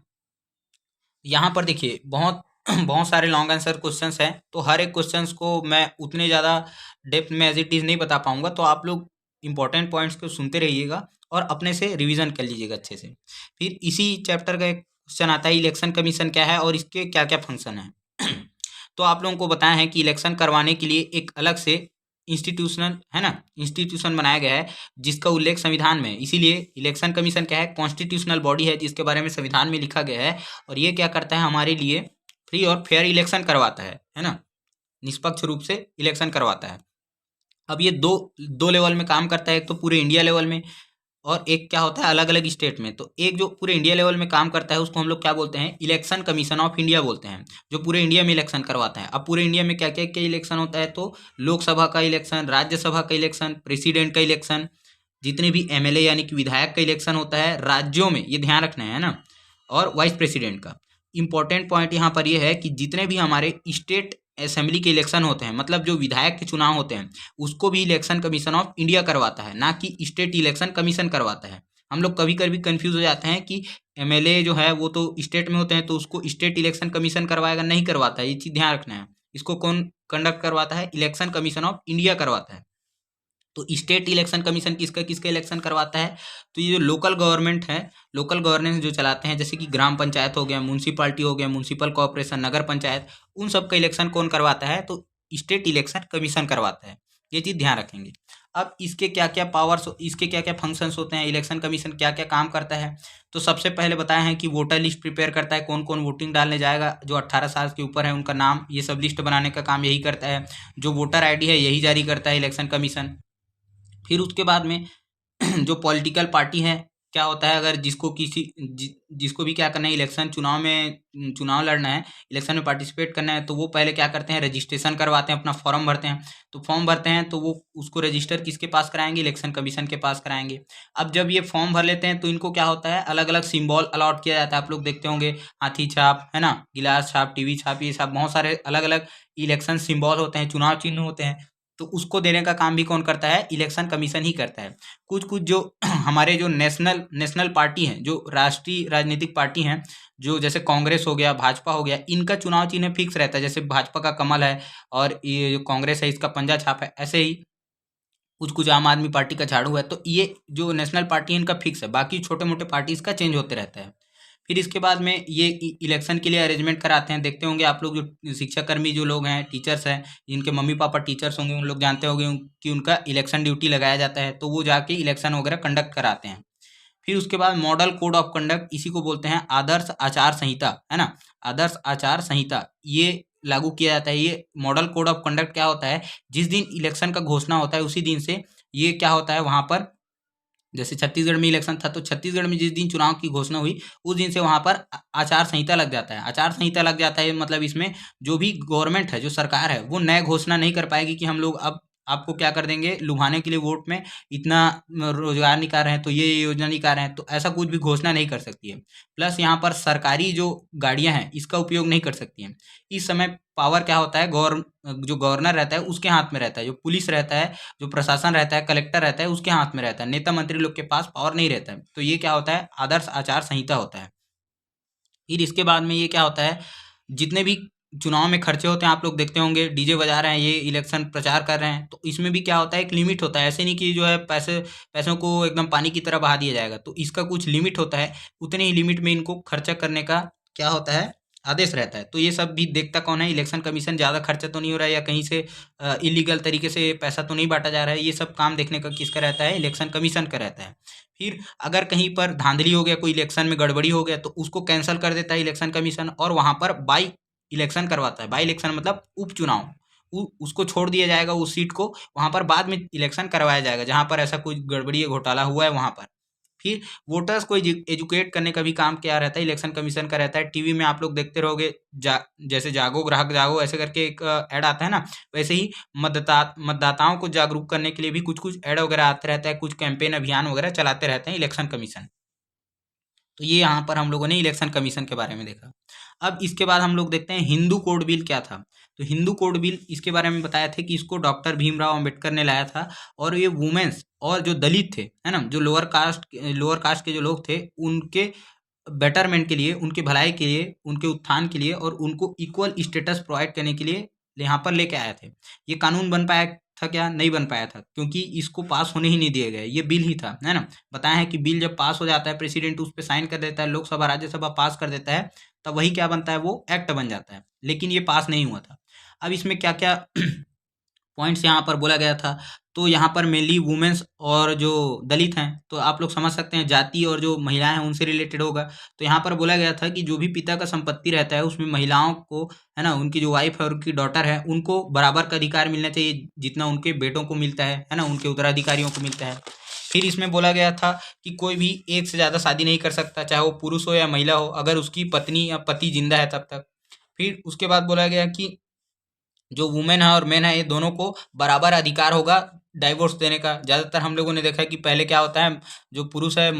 यहाँ पर देखिए बहुत बहुत सारे लॉन्ग आंसर क्वेश्चंस हैं, तो हर एक क्वेश्चंस को मैं उतने ज़्यादा डेप्थ में एज इट इज़ नहीं बता पाऊंगा, तो आप लोग इंपॉर्टेंट पॉइंट्स को सुनते रहिएगा और अपने से रिवीजन कर लीजिएगा अच्छे से। फिर इसी चैप्टर का एक क्वेश्चन आता है, इलेक्शन कमीशन क्या है और इसके क्या क्या फंक्शन है। तो आप लोगों को बताया है कि इलेक्शन करवाने के लिए एक अलग से इंस्टीट्यूशनल, है ना, इंस्टीट्यूशन बनाया गया है जिसका उल्लेख संविधान में है। इसीलिए इलेक्शन कमीशन क्या है? कॉन्स्टिट्यूशनल बॉडी है जिसके बारे में संविधान में लिखा गया है, और ये क्या करता है? हमारे लिए फ्री और फेयर इलेक्शन करवाता है ना, निष्पक्ष रूप से इलेक्शन करवाता है। अब ये दो दो लेवल में काम करता है, एक तो पूरे इंडिया लेवल में और एक क्या होता है अलग अलग स्टेट में। तो एक जो पूरे इंडिया लेवल में काम करता है उसको हम लोग क्या बोलते हैं? इलेक्शन कमीशन ऑफ इंडिया बोलते हैं, जो पूरे इंडिया में इलेक्शन करवाता है। अब पूरे इंडिया में क्या क्या क्या इलेक्शन होता है? तो लोकसभा का इलेक्शन, राज्यसभा का इलेक्शन, प्रेसिडेंट का इलेक्शन, जितने भी एमएलए यानी कि विधायक का इलेक्शन होता है राज्यों में, ये ध्यान रखना है ना, और वाइस प्रेसिडेंट का। इंपॉर्टेंट पॉइंट यहाँ पर यह है कि जितने भी हमारे स्टेट असेंबली के इलेक्शन होते हैं, मतलब जो विधायक के चुनाव होते हैं, उसको भी इलेक्शन कमीशन ऑफ इंडिया करवाता है, ना कि स्टेट इलेक्शन कमीशन करवाता है। हम लोग कभी कभी कंफ्यूज हो जाते हैं कि एमएलए जो है वो तो स्टेट में होते हैं तो उसको स्टेट इलेक्शन कमीशन करवाएगा, नहीं करवाता है। ये चीज़ ध्यान रखना है। इसको कौन कंडक्ट करवाता है? इलेक्शन कमीशन ऑफ इंडिया करवाता है। तो स्टेट इलेक्शन कमीशन किसका किसका इलेक्शन करवाता है? तो ये जो लोकल गवर्नमेंट है, लोकल गवर्नेंस जो चलाते हैं, जैसे कि ग्राम पंचायत हो गया, म्यूनसिपालिटी हो गया, म्यूनसिपल कॉर्पोरेशन, नगर पंचायत, उन सब का इलेक्शन कौन करवाता है? तो स्टेट इलेक्शन कमीशन करवाता है। ये चीज़ ध्यान रखेंगे। अब इसके क्या क्या पावर्स, इसके क्या क्या फंक्शंस होते हैं, इलेक्शन कमीशन क्या क्या काम करता है? तो सबसे पहले बताया है कि वोटर लिस्ट प्रिपेयर करता है, कौन कौन वोटिंग डालने जाएगा, जो 18 साल के ऊपर है उनका नाम, ये सब लिस्ट बनाने का काम यही करता है। जो वोटर आईडी है यही जारी करता है इलेक्शन कमीशन। फिर उसके बाद में जो पॉलिटिकल पार्टी है, क्या होता है, अगर जिसको भी क्या करना है, इलेक्शन चुनाव में चुनाव लड़ना है, इलेक्शन में पार्टिसिपेट करना है, तो वो पहले क्या करते हैं? रजिस्ट्रेशन करवाते हैं, अपना फॉर्म भरते हैं। तो फॉर्म भरते हैं तो वो उसको रजिस्टर किसके पास कराएंगे? इलेक्शन कमीशन के पास कराएंगे। अब जब ये फॉर्म भर लेते हैं तो इनको क्या होता है? अलग अलग सिंबल अलॉट किया जाता है। आप लोग देखते होंगे हाथी छाप, है ना, गिलास छाप, टीवी छाप, ये सब बहुत सारे अलग अलग इलेक्शन सिंबल होते हैं, चुनाव चिन्ह होते हैं। तो उसको देने का काम भी कौन करता है? इलेक्शन कमीशन ही करता है। कुछ कुछ जो हमारे जो नेशनल पार्टी हैं, जो राष्ट्रीय राजनीतिक पार्टी हैं, जो जैसे कांग्रेस हो गया, भाजपा हो गया, इनका चुनाव चिन्ह फिक्स रहता है। जैसे भाजपा का कमल है और ये जो कांग्रेस है इसका पंजा छाप है। ऐसे ही कुछ कुछ आम आदमी पार्टी का झाड़ू है। तो ये जो नेशनल पार्टी है इनका फिक्स है, बाकी छोटे मोटे पार्टीज का चेंज होते रहता है। फिर इसके बाद में ये इलेक्शन के लिए अरेंजमेंट कराते हैं। देखते होंगे आप लोग, जो शिक्षाकर्मी जो लोग हैं, टीचर्स हैं, जिनके मम्मी पापा टीचर्स होंगे, उन लोग जानते होंगे कि उनका इलेक्शन ड्यूटी लगाया जाता है, तो वो जाके इलेक्शन वगैरह कंडक्ट कराते हैं। फिर उसके बाद मॉडल कोड ऑफ कंडक्ट, इसी को बोलते हैं आदर्श आचार संहिता, है ना, आदर्श आचार संहिता, ये लागू किया जाता है। ये मॉडल कोड ऑफ कंडक्ट क्या होता है? जिस दिन इलेक्शन का घोषणा होता है उसी दिन से ये क्या होता है वहाँ पर, जैसे छत्तीसगढ़ में इलेक्शन था तो छत्तीसगढ़ में जिस दिन चुनाव की घोषणा हुई उस दिन से वहाँ पर आचार संहिता लग जाता है। आचार संहिता लग जाता है मतलब इसमें जो भी गवर्नमेंट है, जो सरकार है, वो नए घोषणा नहीं कर पाएगी कि हम लोग अब आपको क्या कर देंगे, लुभाने के लिए वोट में इतना रोजगार निकाल रहे हैं तो ये योजना निकाल रहे हैं, तो ऐसा कुछ भी घोषणा नहीं कर सकती है। प्लस यहाँ पर सरकारी जो गाड़ियाँ हैं इसका उपयोग नहीं कर सकती हैं। इस समय पावर क्या होता है, जो गवर्नर रहता है उसके हाथ में रहता है, जो पुलिस रहता है, जो प्रशासन रहता है, कलेक्टर रहता है, उसके हाथ में रहता है। नेता मंत्री लोग के पास पावर नहीं रहता है। तो ये क्या होता है? आदर्श आचार संहिता होता है। फिर इसके बाद में ये क्या होता है, जितने भी चुनाव में खर्चे होते हैं, आप लोग देखते होंगे डीजे बजा रहे हैं, ये इलेक्शन प्रचार कर रहे हैं, तो इसमें भी क्या होता है? एक लिमिट होता है। ऐसे नहीं कि जो है पैसों को एकदम पानी की तरह बहा दिया जाएगा, तो इसका कुछ लिमिट होता है। उतने ही लिमिट में इनको खर्चा करने का क्या होता है? आदेश रहता है। तो ये सब भी देखता कौन है? Election commission. ज़्यादा खर्चा तो नहीं हो रहा है या कहीं से इलीगल तरीके से पैसा तो नहीं बांटा जा रहा है, ये सब काम देखने का किसका रहता है? इलेक्शन कमीशन का रहता है। फिर अगर कहीं पर धांधली हो गया, कोई इलेक्शन में गड़बड़ी हो गया, तो उसको कैंसिल कर देता है इलेक्शन कमीशन और वहाँ पर बाई इलेक्शन करवाता है। बाई इलेक्शन मतलब उपचुनाव, उसको छोड़ दिया जाएगा उस सीट को, वहाँ पर बाद में इलेक्शन करवाया जाएगा जहाँ पर ऐसा कुछ गड़बड़ी या घोटाला हुआ है वहाँ पर। फिर वोटर्स को एजुकेट करने का भी काम क्या रहता है, इलेक्शन कमीशन का रहता है। टीवी में आप लोग देखते रहोगे, जैसे जागो ग्राहक जागो ऐसे करके एक ऐड आता है ना, वैसे ही मतदाताओं को जागरूक करने के लिए भी कुछ कुछ ऐड वगैरह आते रहता है, कुछ कैंपेन अभियान वगैरह चलाते रहते हैं इलेक्शन कमीशन। तो ये यहाँ पर हम लोगों ने इलेक्शन कमीशन के बारे में देखा। अब इसके बाद हम लोग देखते हैं हिंदू कोड बिल क्या था। तो हिंदू कोड बिल इसके बारे में बताया था कि इसको डॉक्टर भीमराव अंबेडकर ने लाया था, और ये वुमेन्स और जो दलित थे, है ना, जो लोअर कास्ट के जो लोग थे, उनके बेटरमेंट के लिए, उनके भलाई के लिए, उनके उत्थान के लिए और उनको इक्वल स्टेटस प्रोवाइड करने के लिए यहाँ पर लेके आए थे। ये कानून बन पाया था क्या? नहीं बन पाया था, क्योंकि इसको पास होने ही नहीं दिए गए। ये बिल ही था, है ना। बताया है कि बिल जब पास हो जाता है, प्रेसिडेंट उस पर साइन कर देता है, लोकसभा राज्यसभा पास कर देता है, तब वही क्या बनता है, वो एक्ट बन जाता है। लेकिन ये पास नहीं हुआ था। अब इसमें क्या क्या पॉइंट्स यहाँ पर बोला गया था, तो यहाँ पर मेनली वुमेन्स और जो दलित हैं, तो आप लोग समझ सकते हैं जाति और जो महिलाएं हैं उनसे रिलेटेड होगा। तो यहाँ पर बोला गया था कि जो भी पिता का संपत्ति रहता है उसमें महिलाओं को, है ना, उनकी जो वाइफ है और उनकी डॉटर है, उनको बराबर का अधिकार मिलना चाहिए जितना उनके बेटों को मिलता है ना, उनके उत्तराधिकारियों को मिलता है। फिर इसमें बोला गया था कि कोई भी एक से ज़्यादा शादी नहीं कर सकता, चाहे वो पुरुष हो या महिला हो, अगर उसकी पत्नी या पति जिंदा है तब तक। फिर उसके बाद बोला गया कि जो वुमेन है और मेन है, ये दोनों को बराबर अधिकार होगा डाइवोर्स देने का। ज़्यादातर हम लोगों ने देखा है कि पहले क्या होता है, जो पुरुष है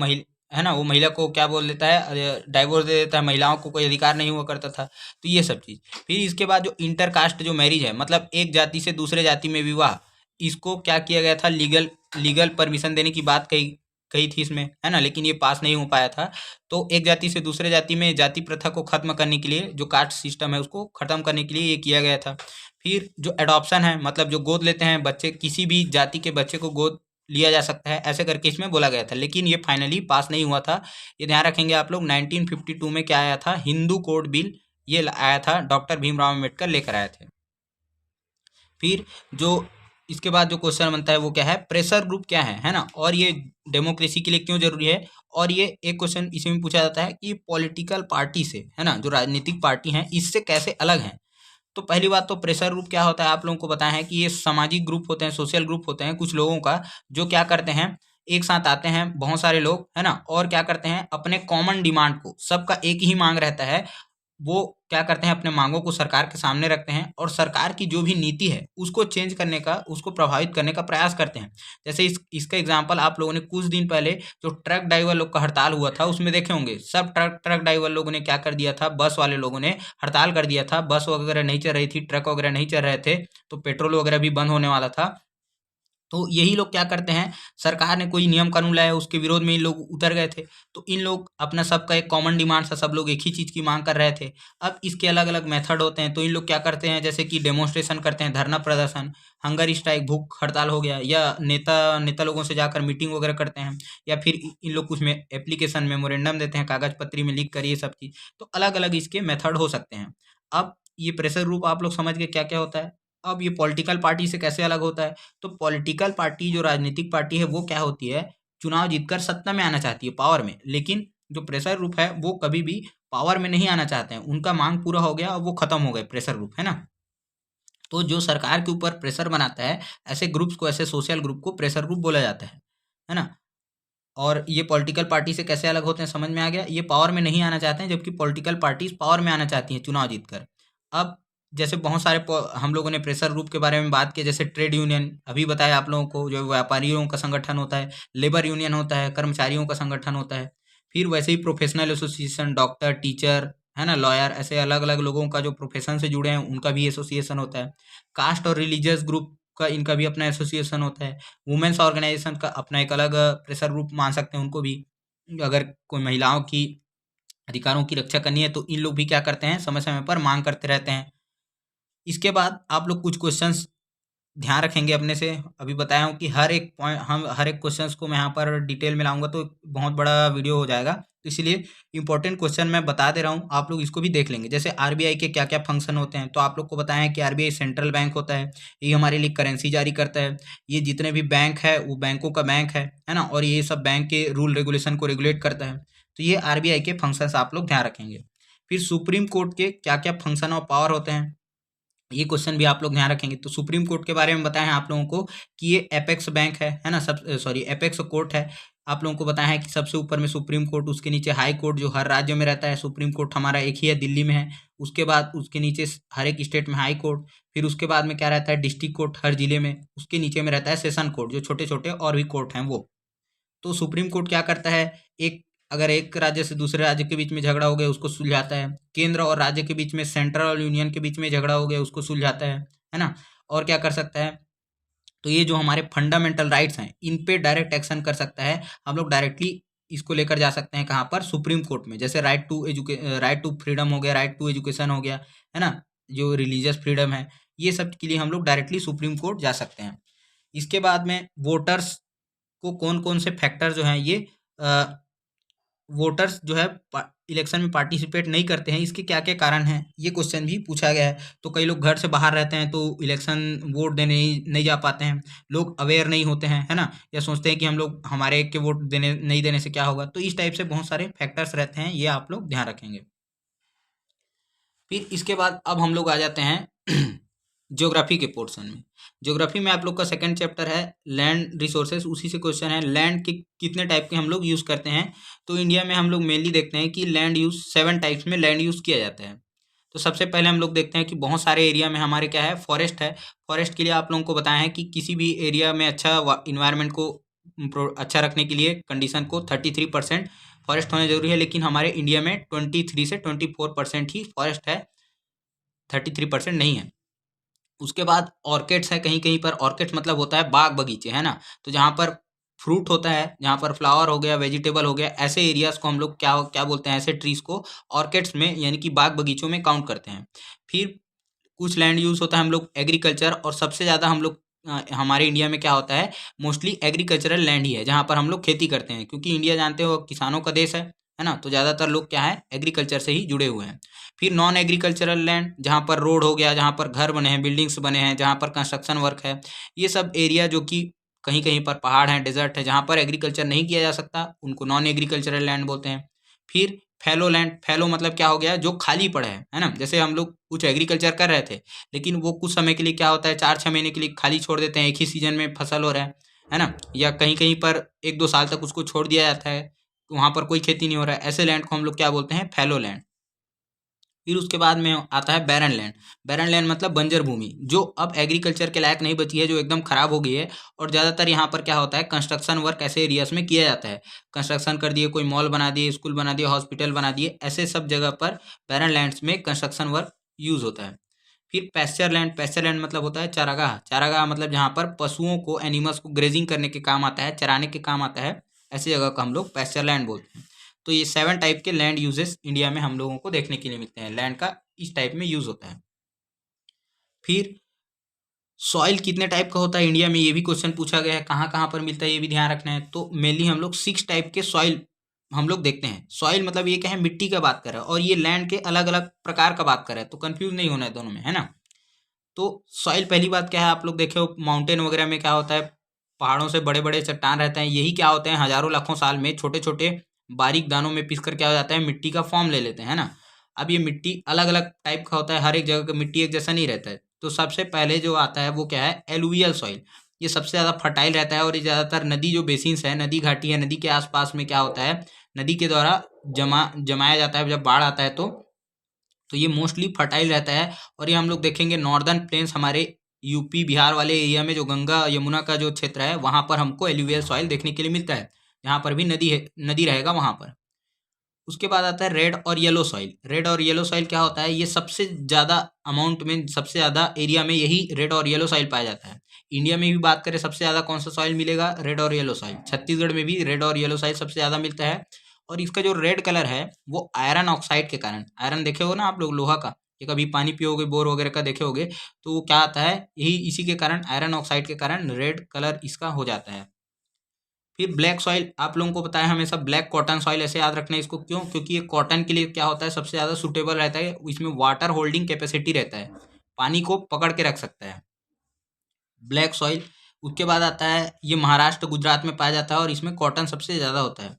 है ना, वो महिला को क्या बोल देता है, डाइवोर्स दे देता है, महिलाओं को कोई अधिकार नहीं हुआ करता था। तो ये सब चीज़। फिर इसके बाद जो इंटर कास्ट जो मैरिज है, मतलब एक जाति से दूसरे जाति में विवाह, इसको क्या किया गया था, लीगल परमिशन देने की बात कही कही थी इसमें, है ना, लेकिन ये पास नहीं हो पाया था। तो एक जाति से दूसरे जाति में जाति प्रथा को खत्म करने के लिए, जो कास्ट सिस्टम है उसको खत्म करने के लिए ये किया गया था। फिर जो एडॉप्शन है, मतलब जो गोद लेते हैं बच्चे, किसी भी जाति के बच्चे को गोद लिया जा सकता है, ऐसे करके इसमें बोला गया था, लेकिन ये फाइनली पास नहीं हुआ था। ये ध्यान रखेंगे आप लोग। 1952 में क्या आया था, हिंदू कोड बिल, ये आया था, डॉक्टर भीमराव अम्बेडकर लेकर आए थे। फिर जो इसके बाद जो क्वेश्चन बनता है वो क्या है, प्रेशर ग्रुप क्या है ना, और ये डेमोक्रेसी के लिए क्यों जरूरी है। और ये एक क्वेश्चन इसी में पूछा जाता है कि पॉलिटिकल पार्टी से, है ना, जो राजनीतिक पार्टी हैं, इससे कैसे अलग हैं। तो पहली बात तो प्रेशर ग्रुप क्या होता है, आप लोगों को बताया है कि ये सामाजिक ग्रुप होते हैं, सोशल ग्रुप होते हैं कुछ लोगों का, जो क्या करते हैं, एक साथ आते हैं बहुत सारे लोग, है ना, और क्या करते हैं, अपने कॉमन डिमांड को, सबका एक ही मांग रहता है, वो क्या करते हैं, अपने मांगों को सरकार के सामने रखते हैं और सरकार की जो भी नीति है उसको चेंज करने का, उसको प्रभावित करने का प्रयास करते हैं। जैसे इसका एग्जांपल आप लोगों ने कुछ दिन पहले जो ट्रक ड्राइवर लोग का हड़ताल हुआ था उसमें देखे होंगे, सब ट्रक ड्राइवर लोगों ने क्या कर दिया था, बस वाले लोगों ने हड़ताल कर दिया था, बस वगैरह नहीं चल रही थी, ट्रक वगैरह नहीं चल रहे थे, तो पेट्रोल वगैरह भी बंद होने वाला था। तो यही लोग क्या करते हैं, सरकार ने कोई नियम कानून लाया, उसके विरोध में इन लोग उतर गए थे। तो इन लोग अपना सबका एक कॉमन डिमांड था, सब लोग एक ही चीज़ की मांग कर रहे थे। अब इसके अलग अलग मेथड होते हैं, तो इन लोग क्या करते हैं, जैसे कि डेमोन्स्ट्रेशन करते हैं, धरना प्रदर्शन, हंगर स्ट्राइक, भूख हड़ताल हो गया, या नेता नेता लोगों से जाकर मीटिंग वगैरह करते हैं, या फिर इन लोग कुछ में एप्लीकेशन मेमोरेंडम देते हैं, कागज पत्री में लिख कर, ये सब चीज़। तो अलग अलग इसके मेथड हो सकते हैं। अब ये प्रेशर ग्रुप आप लोग समझ गए क्या क्या होता है। अब ये पॉलिटिकल पार्टी से कैसे अलग होता है, तो पॉलिटिकल पार्टी, जो राजनीतिक पार्टी है, वो क्या होती है, चुनाव जीतकर सत्ता में आना चाहती है, पावर में। लेकिन जो प्रेशर ग्रुप है वो कभी भी पावर में नहीं आना चाहते हैं, उनका मांग पूरा हो गया और वो खत्म हो गए प्रेशर ग्रुप, है ना। तो जो सरकार के ऊपर प्रेशर बनाता है, ऐसे ग्रुप्स को, ऐसे सोशल ग्रुप को प्रेशर ग्रुप बोला जाता है ना। और ये पॉलिटिकल पार्टी से कैसे अलग होते हैं, समझ में आ गया। ये पावर में नहीं आना चाहते हैं, जबकि पॉलिटिकल पार्टीज पावर में आना चाहती हैं चुनाव जीतकर। अब जैसे बहुत सारे हम लोगों ने प्रेशर ग्रुप के बारे में बात की, जैसे ट्रेड यूनियन अभी बताया आप लोगों को, जो व्यापारियों का संगठन होता है, लेबर यूनियन होता है, कर्मचारियों का संगठन होता है। फिर वैसे ही प्रोफेशनल एसोसिएशन, डॉक्टर, टीचर, है ना, लॉयर, ऐसे अलग अलग लोगों का जो प्रोफेशन से जुड़े हैं उनका भी एसोसिएशन होता है। कास्ट और रिलीजियस ग्रुप का, इनका भी अपना एसोसिएशन होता है। वुमेन्स ऑर्गेनाइजेशन का अपना एक अलग प्रेशर ग्रुप मान सकते हैं उनको भी। अगर कोई महिलाओं की अधिकारों की रक्षा करनी है तो इन लोग भी क्या करते हैं, समय समय पर मांग करते रहते हैं। इसके बाद आप लोग कुछ क्वेश्चंस ध्यान रखेंगे अपने से। अभी बताया हूँ कि हर एक पॉइंट, हम हर एक क्वेश्चंस को मैं यहाँ पर डिटेल में लाऊंगा तो बहुत बड़ा वीडियो हो जाएगा, तो इसलिए इंपॉर्टेंट क्वेश्चन मैं बता दे रहा हूँ, आप लोग इसको भी देख लेंगे। जैसे आरबीआई के क्या क्या फंक्शन होते हैं, तो आप लोग को बताया है कि आरबीआई सेंट्रल बैंक होता है, ये हमारे लिए करेंसी जारी करता है। ये जितने भी बैंक है वो बैंकों का बैंक है ना, और ये सब बैंक के रूल रेगुलेशन को रेगुलेट करता है। तो ये आरबीआई के फंक्शंस आप लोग ध्यान रखेंगे। फिर सुप्रीम कोर्ट के क्या क्या फंक्शन और पावर होते हैं, ये क्वेश्चन भी आप लोग ध्यान रखेंगे। तो सुप्रीम कोर्ट के बारे में बताया है आप लोगों को कि ये एपेक्स बैंक है ना, सब सॉरी एपेक्स कोर्ट है। आप लोगों को बताया है कि सबसे ऊपर में सुप्रीम कोर्ट, उसके नीचे हाई कोर्ट जो हर राज्य में रहता है। सुप्रीम कोर्ट हमारा एक ही है, दिल्ली में है। उसके बाद उसके नीचे हर एक स्टेट में हाई कोर्ट। फिर उसके बाद में क्या रहता है, डिस्ट्रिक्ट कोर्ट हर जिले में। उसके नीचे में रहता है सेशन कोर्ट, जो छोटे छोटे और भी कोर्ट हैं वो। तो सुप्रीम कोर्ट क्या करता है, एक अगर एक राज्य से दूसरे राज्य के बीच में झगड़ा हो गया उसको सुलझाता है। केंद्र और राज्य के बीच में, सेंट्रल और यूनियन के बीच में झगड़ा हो गया उसको सुलझाता है ना। और क्या कर सकता है, तो ये जो हमारे फंडामेंटल राइट्स हैं इन पे डायरेक्ट एक्शन कर सकता है। हम लोग डायरेक्टली इसको लेकर जा सकते हैं कहाँ पर, सुप्रीम कोर्ट में। जैसे राइट टू फ्रीडम हो गया, राइट टू एजुकेशन हो गया, है ना, जो रिलीजियस फ्रीडम है, ये सब के लिए हम लोग डायरेक्टली सुप्रीम कोर्ट जा सकते हैं। इसके बाद में वोटर्स को कौन कौन से फैक्टर जो हैं ये वोटर्स जो है इलेक्शन में पार्टिसिपेट नहीं करते हैं, इसके क्या क्या कारण हैं, ये क्वेश्चन भी पूछा गया है। तो कई लोग घर से बाहर रहते हैं तो इलेक्शन वोट देने नहीं जा पाते हैं। लोग अवेयर नहीं होते हैं, है ना, या सोचते हैं कि हम लोग हमारे एक के वोट देने नहीं देने से क्या होगा। तो इस टाइप से बहुत सारे फैक्टर्स रहते हैं, ये आप लोग ध्यान रखेंगे। फिर इसके बाद अब हम लोग आ जाते हैं ज्योग्राफी के पोर्शन में। ज्योग्राफी में आप लोग का सेकंड चैप्टर है लैंड रिसोर्सेज। उसी से क्वेश्चन है लैंड के कितने टाइप के हम लोग यूज़ करते हैं। तो इंडिया में हम लोग मेनली देखते हैं कि लैंड यूज़ 7 टाइप्स में लैंड यूज़ किया जाता है। तो सबसे पहले हम लोग देखते हैं कि बहुत सारे एरिया में हमारे क्या है, फॉरेस्ट है। फॉरेस्ट के लिए आप लोगों को बताया है कि किसी भी एरिया में अच्छा इन्वायरमेंट को अच्छा रखने के लिए कंडीशन को 33% फॉरेस्ट होना जरूरी है। लेकिन हमारे इंडिया में 23 से 24% ही फॉरेस्ट है, 33% नहीं है। उसके बाद ऑर्किड्स है, कहीं कहीं पर ऑर्किड्स मतलब होता है बाग बगीचे, है ना। तो जहाँ पर फ्रूट होता है, जहाँ पर फ्लावर हो गया, वेजिटेबल हो गया, ऐसे एरियाज को हम लोग क्या क्या बोलते हैं, ऐसे ट्रीज को ऑर्किड्स में यानी कि बाग बगीचों में काउंट करते हैं। फिर कुछ लैंड यूज होता है हम लोग एग्रीकल्चर, और सबसे ज़्यादा हम लोग हमारे इंडिया में क्या होता है, मोस्टली एग्रीकल्चरल लैंड ही है जहाँ पर हम लोग खेती करते हैं। क्योंकि इंडिया जानते हो किसानों का देश है ना। तो ज़्यादातर लोग क्या है, एग्रीकल्चर से ही जुड़े हुए हैं। फिर नॉन एग्रीकल्चरल लैंड, जहाँ पर रोड हो गया, जहाँ पर घर बने हैं, बिल्डिंग्स बने हैं, जहाँ पर कंस्ट्रक्शन वर्क है, ये सब एरिया जो कि कहीं कहीं पर पहाड़ हैं, डेजर्ट है, जहाँ पर एग्रीकल्चर नहीं किया जा सकता, उनको नॉन एग्रीकल्चरल लैंड बोलते हैं। फिर फैलो लैंड, फैलो मतलब क्या हो गया, जो खाली पड़ा है ना। जैसे हम लोग कुछ एग्रीकल्चर कर रहे थे, लेकिन वो कुछ समय के लिए क्या होता है, 4-6 महीने के लिए खाली छोड़ देते हैं, एक ही सीजन में फसल हो रहा है ना। या कहीं कहीं पर 1-2 साल तक उसको छोड़ दिया जाता है, वहाँ पर कोई खेती नहीं हो रहा है, ऐसे लैंड को हम लोग क्या बोलते हैं, फैलो लैंड। फिर उसके बाद में आता है बैरन लैंड। बैरन लैंड मतलब बंजर भूमि, जो अब एग्रीकल्चर के लायक नहीं बची है, जो एकदम खराब हो गई है। और ज़्यादातर यहाँ पर क्या होता है, कंस्ट्रक्शन वर्क ऐसे एरियाज में किया जाता है। कंस्ट्रक्शन कर दिए, कोई मॉल बना दिए, स्कूल बना दिए, हॉस्पिटल बना दिए, ऐसे सब जगह पर बैरन लैंड्स में कंस्ट्रक्शन वर्क यूज़ होता है। फिर पैस्चर लैंड, पैस्चर लैंड मतलब होता है चारागाह। चारागाह मतलब जहाँ पर पशुओं को, एनिमल्स को ग्रेजिंग करने के काम आता है, चराने के काम आता है, ऐसी जगह को हम लोग पैस्चर लैंड बोलते हैं। तो ये 7 टाइप के लैंड यूजेस इंडिया में हम लोगों को देखने के लिए मिलते हैं। लैंड का इस टाइप में यूज होता है। फिर सॉइल कितने टाइप का होता है इंडिया में, ये भी क्वेश्चन पूछा गया है, कहाँ कहाँ पर मिलता है ये भी ध्यान रखना है। तो मेनली हम लोग 6 टाइप के सॉइल हम लोग देखते हैं। सॉइल मतलब ये क्या है, मिट्टी का बात कर रहा है, और ये लैंड के अलग अलग प्रकार का बात कर रहा है, तो कंफ्यूज नहीं होना है दोनों में, है ना। तो सॉइल पहली बात क्या है, आप लोग देखे हो माउंटेन वगैरह में क्या होता है, पहाड़ों से बड़े बड़े चट्टान रहते हैं, यही क्या होते हैं, हजारों लाखों साल में छोटे छोटे बारीक दानों में पिस कर क्या हो जाता है, मिट्टी का फॉर्म ले लेते हैं, है ना। अब ये मिट्टी अलग अलग टाइप का होता है, हर एक जगह का मिट्टी एक जैसा नहीं रहता है। तो सबसे पहले जो आता है वो क्या है, एलुवियल सॉइल। ये सबसे ज़्यादा फर्टाइल रहता है, और ये ज़्यादातर नदी जो बेसिन्स है, नदी घाटी है, नदी के आसपास में क्या होता है, नदी के द्वारा जमाया जाता है। जब बाढ़ आता है तो ये मोस्टली फर्टाइल रहता है। और ये हम लोग देखेंगे नॉर्दर्न प्लेन्स, हमारे यूपी बिहार वाले एरिया में, जो गंगा यमुना का जो क्षेत्र है, वहाँ पर हमको एलुवियल सॉइल देखने के लिए मिलता है, जहाँ पर भी नदी है, नदी रहेगा वहाँ पर। उसके बाद आता है रेड और येलो सॉइल। रेड और येलो सॉइल क्या होता है, ये सबसे ज़्यादा अमाउंट में, सबसे ज़्यादा एरिया में यही रेड और येलो सॉइल पाया जाता है। इंडिया में भी बात करें सबसे ज़्यादा कौन सा सॉइल मिलेगा, रेड और येलो सॉइल। छत्तीसगढ़ में भी रेड और येलो सॉइल सबसे ज़्यादा मिलता है। और इसका जो रेड कलर है वो आयरन ऑक्साइड के कारण, आयरन देखे हो ना आप लोग, लोहा का, ये कभी पानी पियोगे, बोर वगैरह का देखे होगे, तो वो क्या आता है, यही इसी के कारण, आयरन ऑक्साइड के कारण रेड कलर इसका हो जाता है। फिर ब्लैक सॉइल, आप लोगों को पता है हमेशा ब्लैक कॉटन सॉइल ऐसे याद रखना है इसको, क्यों, क्योंकि ये कॉटन के लिए क्या होता है, सबसे ज़्यादा सूटेबल रहता है, इसमें वाटर होल्डिंग कैपेसिटी रहता है, पानी को पकड़ के रख सकता है ब्लैक सॉइल। उसके बाद आता है, ये महाराष्ट्र गुजरात में पाया जाता है, और इसमें कॉटन सबसे ज़्यादा होता है।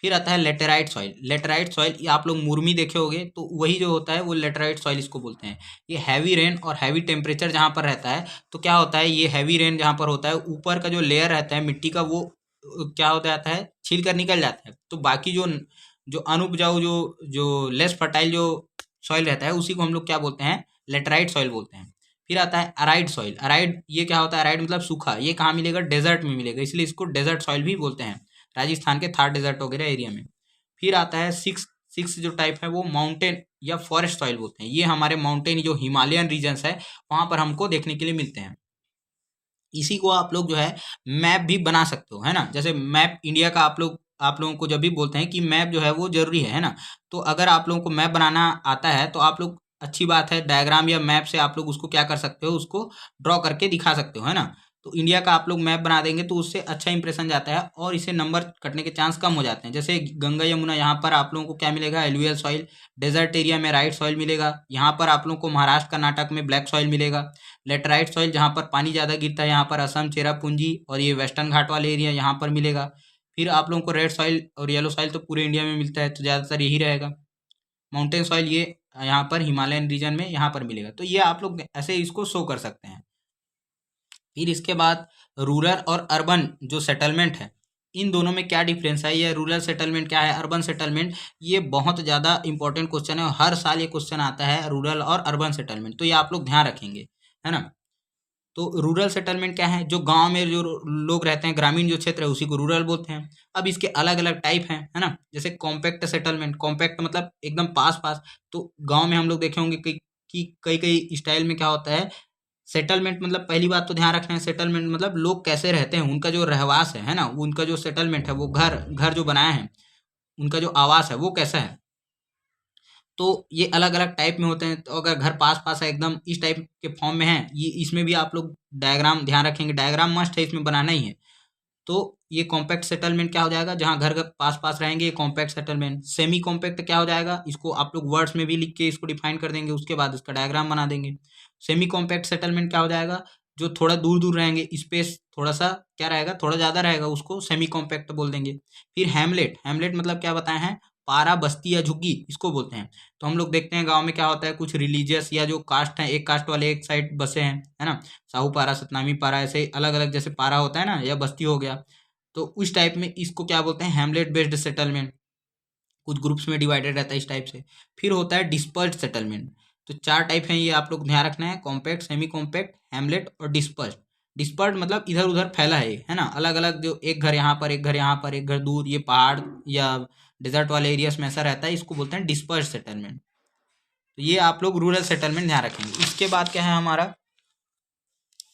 फिर आता है लेटेराइट सॉइल। लेटेराइट सॉइल ये आप लोग मुर्मी देखे होंगे, तो वही जो होता है वो लेटेराइट सॉइल इसको बोलते हैं। ये हैवी रेन और हैवी टेम्परेचर जहाँ पर रहता है, तो क्या होता है, ये हैवी रेन जहाँ पर होता है, ऊपर का जो लेयर रहता है मिट्टी का वो क्या हो जाता है, छील कर निकल जाता है। तो बाकी जो जो अनउपजाऊ जो लेस फर्टाइल जो सॉइल रहता है उसी को हम लोग क्या बोलते हैं, लेटराइट सॉइल बोलते हैं। फिर आता है अराइड सॉइल। अराइड ये क्या होता है, अराइड मतलब सूखा। ये कहाँ मिलेगा, डेजर्ट में मिलेगा, इसलिए इसको डेजर्ट सॉइल भी बोलते हैं, राजस्थान के थार डेजर्ट वगैरह एरिया में। फिर आता है सिक्स सिक्स जो टाइप है वो माउंटेन या फॉरेस्ट सॉइल बोलते हैं। ये हमारे माउंटेन जो हिमालयन रीजन्स है वहाँ पर हमको देखने के लिए मिलते हैं। इसी को आप लोग जो है मैप भी बना सकते हो, है ना। जैसे मैप इंडिया का आप लोगों को जब भी बोलते हैं कि मैप जो है वो जरूरी है ना। तो अगर आप लोगों को मैप बनाना आता है तो आप लोग अच्छी बात है, डायग्राम या मैप से आप लोग उसको क्या कर सकते हो, उसको ड्रॉ करके दिखा सकते हो, है ना। तो इंडिया का आप लोग मैप बना देंगे तो उससे अच्छा इंप्रेशन जाता है और इसे नंबर कटने के चांस कम हो जाते हैं। जैसे गंगा यमुना, यहाँ पर आप लोगों को क्या मिलेगा, एलुवियल सॉइल। डेजर्ट एरिया में राइट सॉइल मिलेगा। यहाँ पर आप लोगों को महाराष्ट्र कर्नाटक में ब्लैक सॉइल मिलेगा। लेटराइट सॉइल जहाँ पर पानी ज़्यादा गिरता है, यहाँ पर असम, चेरापूंजी और ये वेस्टर्न घाट वाले एरिया यहाँ पर मिलेगा। फिर आप लोगों को रेड सॉइल और येलो सॉइल तो पूरे इंडिया में मिलता है, तो ज़्यादातर यही रहेगा। माउंटेन सॉइल ये यहाँ पर हिमालयन रीजन में यहाँ पर मिलेगा। तो ये आप लोग ऐसे इसको शो कर सकते हैं। फिर इसके बाद रूरल और अर्बन जो सेटलमेंट है, इन दोनों में क्या डिफरेंस है, ये रूरल सेटलमेंट क्या है, अर्बन सेटलमेंट, ये बहुत ज़्यादा इंपॉर्टेंट क्वेश्चन है और हर साल ये क्वेश्चन आता है, रूरल और अर्बन सेटलमेंट। तो ये आप लोग ध्यान रखेंगे, है ना। तो रूरल सेटलमेंट क्या है, जो गांव में जो लोग रहते हैं, ग्रामीण जो क्षेत्र है उसी को रूरल बोलते हैं। अब इसके अलग अलग टाइप हैं, है ना। जैसे कॉम्पैक्ट सेटलमेंट, कॉम्पैक्ट मतलब एकदम पास पास। तो गांव में हम लोग देखे होंगे कि कई कई स्टाइल में क्या होता है, सेटलमेंट मतलब पहली बात तो ध्यान रखना है, सेटलमेंट मतलब लोग कैसे रहते हैं, उनका जो रहवास है ना, उनका जो सेटलमेंट है, वो घर घर जो बनाए हैं, उनका जो आवास है वो कैसा है। तो ये अलग अलग टाइप में होते हैं। तो अगर घर पास पास है एकदम इस टाइप के फॉर्म में है, ये इसमें भी आप लोग डायग्राम ध्यान रखेंगे, डायग्राम मस्ट है, इसमें बनाना ही है। तो ये कॉम्पैक्ट सेटलमेंट क्या हो जाएगा, जहाँ घर घर पास पास रहेंगे, ये कॉम्पैक्ट सेटलमेंट। सेमी कॉम्पैक्ट क्या हो जाएगा, इसको आप लोग वर्ड्स में भी लिख के इसको डिफाइन कर देंगे, उसके बाद इसका डायग्राम बना देंगे। सेमी कॉम्पैक्ट सेटलमेंट क्या हो जाएगा, जो थोड़ा दूर दूर रहेंगे, स्पेस थोड़ा सा क्या रहेगा, थोड़ा ज़्यादा रहेगा, उसको सेमी कॉम्पैक्ट बोल देंगे। फिर हैमलेट, हैमलेट मतलब क्या बताए हैं, पारा, बस्ती या झुग्गी, इसको बोलते हैं। तो हम लोग देखते हैं गांव में क्या होता है, कुछ रिलीजियस या जो कास्ट है, एक कास्ट वाले एक साइड बसे हैं, है ना। साहू पारा, सतनामी पारा, ऐसे अलग अलग जैसे पारा होता है ना, या बस्ती हो गया। तो उस टाइप में इसको क्या बोलते हैं, हैमलेट बेस्ड सेटलमेंट। कुछ ग्रुप्स में डिवाइडेड रहता है इस टाइप से। फिर होता है डिस्पर्स्ड सेटलमेंट। तो चार टाइप हैं, ये आप लोग ध्यान रखना है, कॉम्पैक्ट, सेमी कॉम्पैक्ट, हैमलेट और डिस्पर्स्ड। डिस्पर्स्ड मतलब इधर उधर फैला है ये, है ना, अलग अलग, जो एक घर यहाँ पर, एक घर यहाँ पर, एक घर दूर, ये पहाड़ या डेजर्ट वाले एरियाज में ऐसा रहता है, इसको बोलते हैं डिस्पर्स्ड सेटलमेंट। तो ये आप लोग रूरल सेटलमेंट ध्यान रखेंगे। इसके बाद क्या है हमारा,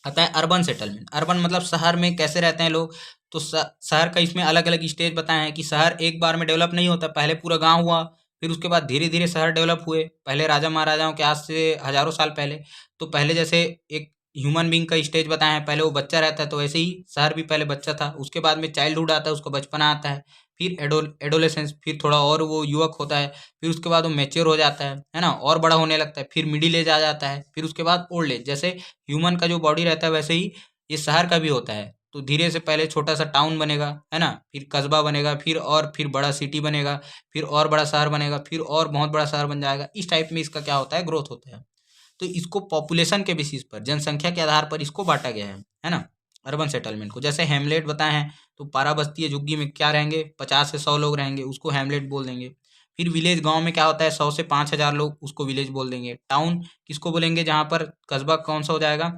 आता है अर्बन सेटलमेंट। अर्बन मतलब शहर में कैसे रहते हैं लोग। तो शहर का इसमें अलग अलग स्टेज बताए हैं कि शहर एक बार में डेवलप नहीं होता, पहले पूरा गांव हुआ, फिर उसके बाद धीरे धीरे शहर डेवलप हुए। पहले राजा महाराजाओं के आज से हजारों साल पहले, तो पहले जैसे एक ह्यूमन बींग का स्टेज बताए हैं, पहले वो बच्चा रहता है, तो वैसे ही शहर भी पहले बच्चा था, उसके बाद में चाइल्डहुड आता है, उसको बचपना आता है। फिर एडोलेसेंस, फिर थोड़ा और वो युवक होता है, फिर उसके बाद वो मैच्योर हो जाता है ना, और बड़ा होने लगता है, फिर मिडिल एज आ जाता है, फिर उसके बाद ओल्ड एज। जैसे ह्यूमन का जो बॉडी रहता है वैसे ही ये शहर का भी होता है। तो धीरे से पहले छोटा सा टाउन बनेगा, है ना, फिर कस्बा बनेगा, फिर बड़ा सिटी बनेगा, फिर और बड़ा शहर बनेगा, फिर और बहुत बड़ा शहर बन जाएगा। इस टाइप में इसका क्या होता है, ग्रोथ होता है। तो इसको पॉपुलेशन के बेसिस पर, जनसंख्या के आधार पर इसको बांटा गया है ना, अर्बन सेटलमेंट को। जैसे हेमलेट बताए हैं, तो पारा, बस्ती या झुग्गी में क्या रहेंगे, 50 से 100 लोग रहेंगे, उसको हेमलेट बोल देंगे। फिर विलेज, गांव में क्या होता है, 100 से 5 हजार लोग, उसको विलेज बोल देंगे। टाउन किसको बोलेंगे, जहाँ पर कस्बा कौन सा हो जाएगा,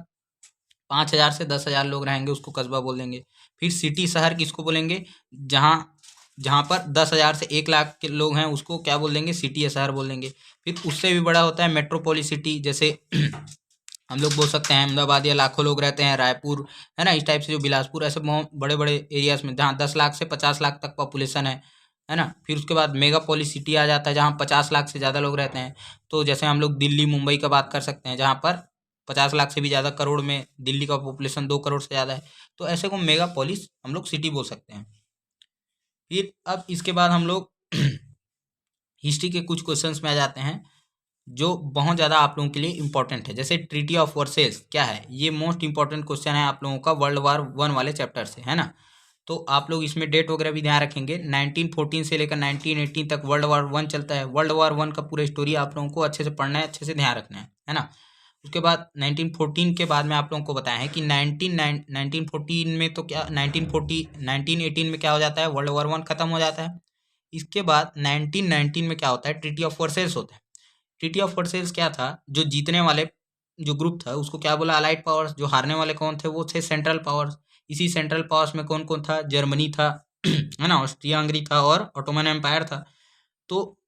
5 हजार से 10 हजार लोग रहेंगे, उसको कस्बा बोल देंगे। फिर सिटी, शहर किसको बोलेंगे, जहाँ जहाँ पर 10 हजार से 1 लाख के लोग हैं, उसको क्या बोल देंगे, सिटी या शहर बोल देंगे। फिर उससे भी बड़ा होता है मेट्रोपोलिस सिटी, जैसे हम लोग बोल सकते हैं अहमदाबाद, या लाखों लोग रहते हैं, रायपुर, है ना, इस टाइप से जो बिलासपुर, ऐसे बहुत बड़े बड़े एरियाज में जहाँ 10 लाख से 50 लाख तक पॉपुलेशन है ना। फिर उसके बाद मेगा पॉलिस सिटी आ जाता है, जहाँ 50 लाख से ज़्यादा लोग रहते हैं। तो जैसे हम लोग दिल्ली, मुंबई का बात कर सकते हैं, जहाँ पर 50 लाख से भी ज़्यादा, करोड़ में दिल्ली का पॉपुलेशन 2 करोड़ से ज़्यादा है। तो ऐसे को मेगा पॉलिस हम लोग सिटी बोल सकते हैं। फिर अब इसके बाद हम लोग हिस्ट्री के कुछ क्वेश्चंस में आ जाते हैं, जो बहुत ज़्यादा आप लोगों के लिए इंपॉर्टेंट है। जैसे ट्रीटी ऑफ वर्सेल्स क्या है, ये मोस्ट इंपॉर्टेंट क्वेश्चन है आप लोगों का वर्ल्ड वार 1 वाले चैप्टर से, है ना। तो आप लोग इसमें डेट वगैरह भी ध्यान रखेंगे। 1914 से लेकर 1918 तक वर्ल्ड वॉर 1 चलता है। वर्ल्ड वॉर 1 का पूरा स्टोरी आप लोगों को अच्छे से पढ़ना है, अच्छे से ध्यान रखना है ना। उसके बाद 1914 के बाद में आप लोगों को बताया है कि 1914 में तो क्या 1918 में क्या हो जाता है, वर्ल्ड वॉर 1 खत्म हो जाता है। इसके बाद 1919 में क्या होता है, ट्रीटी ऑफ वर्सेल्स होता है। ट्रीटी ऑफ वर्सेल्स क्या था, जो जीतने वाले जो ग्रुप था उसको क्या बोला, अलाइड पावर्स। जो हारने वाले कौन थे, वो थे सेंट्रल पावर्स। इसी सेंट्रल पावर्स में कौन कौन था, जर्मनी था है ना, ऑस्ट्रिया हंगरी था और ऑटोमन एम्पायर था। तो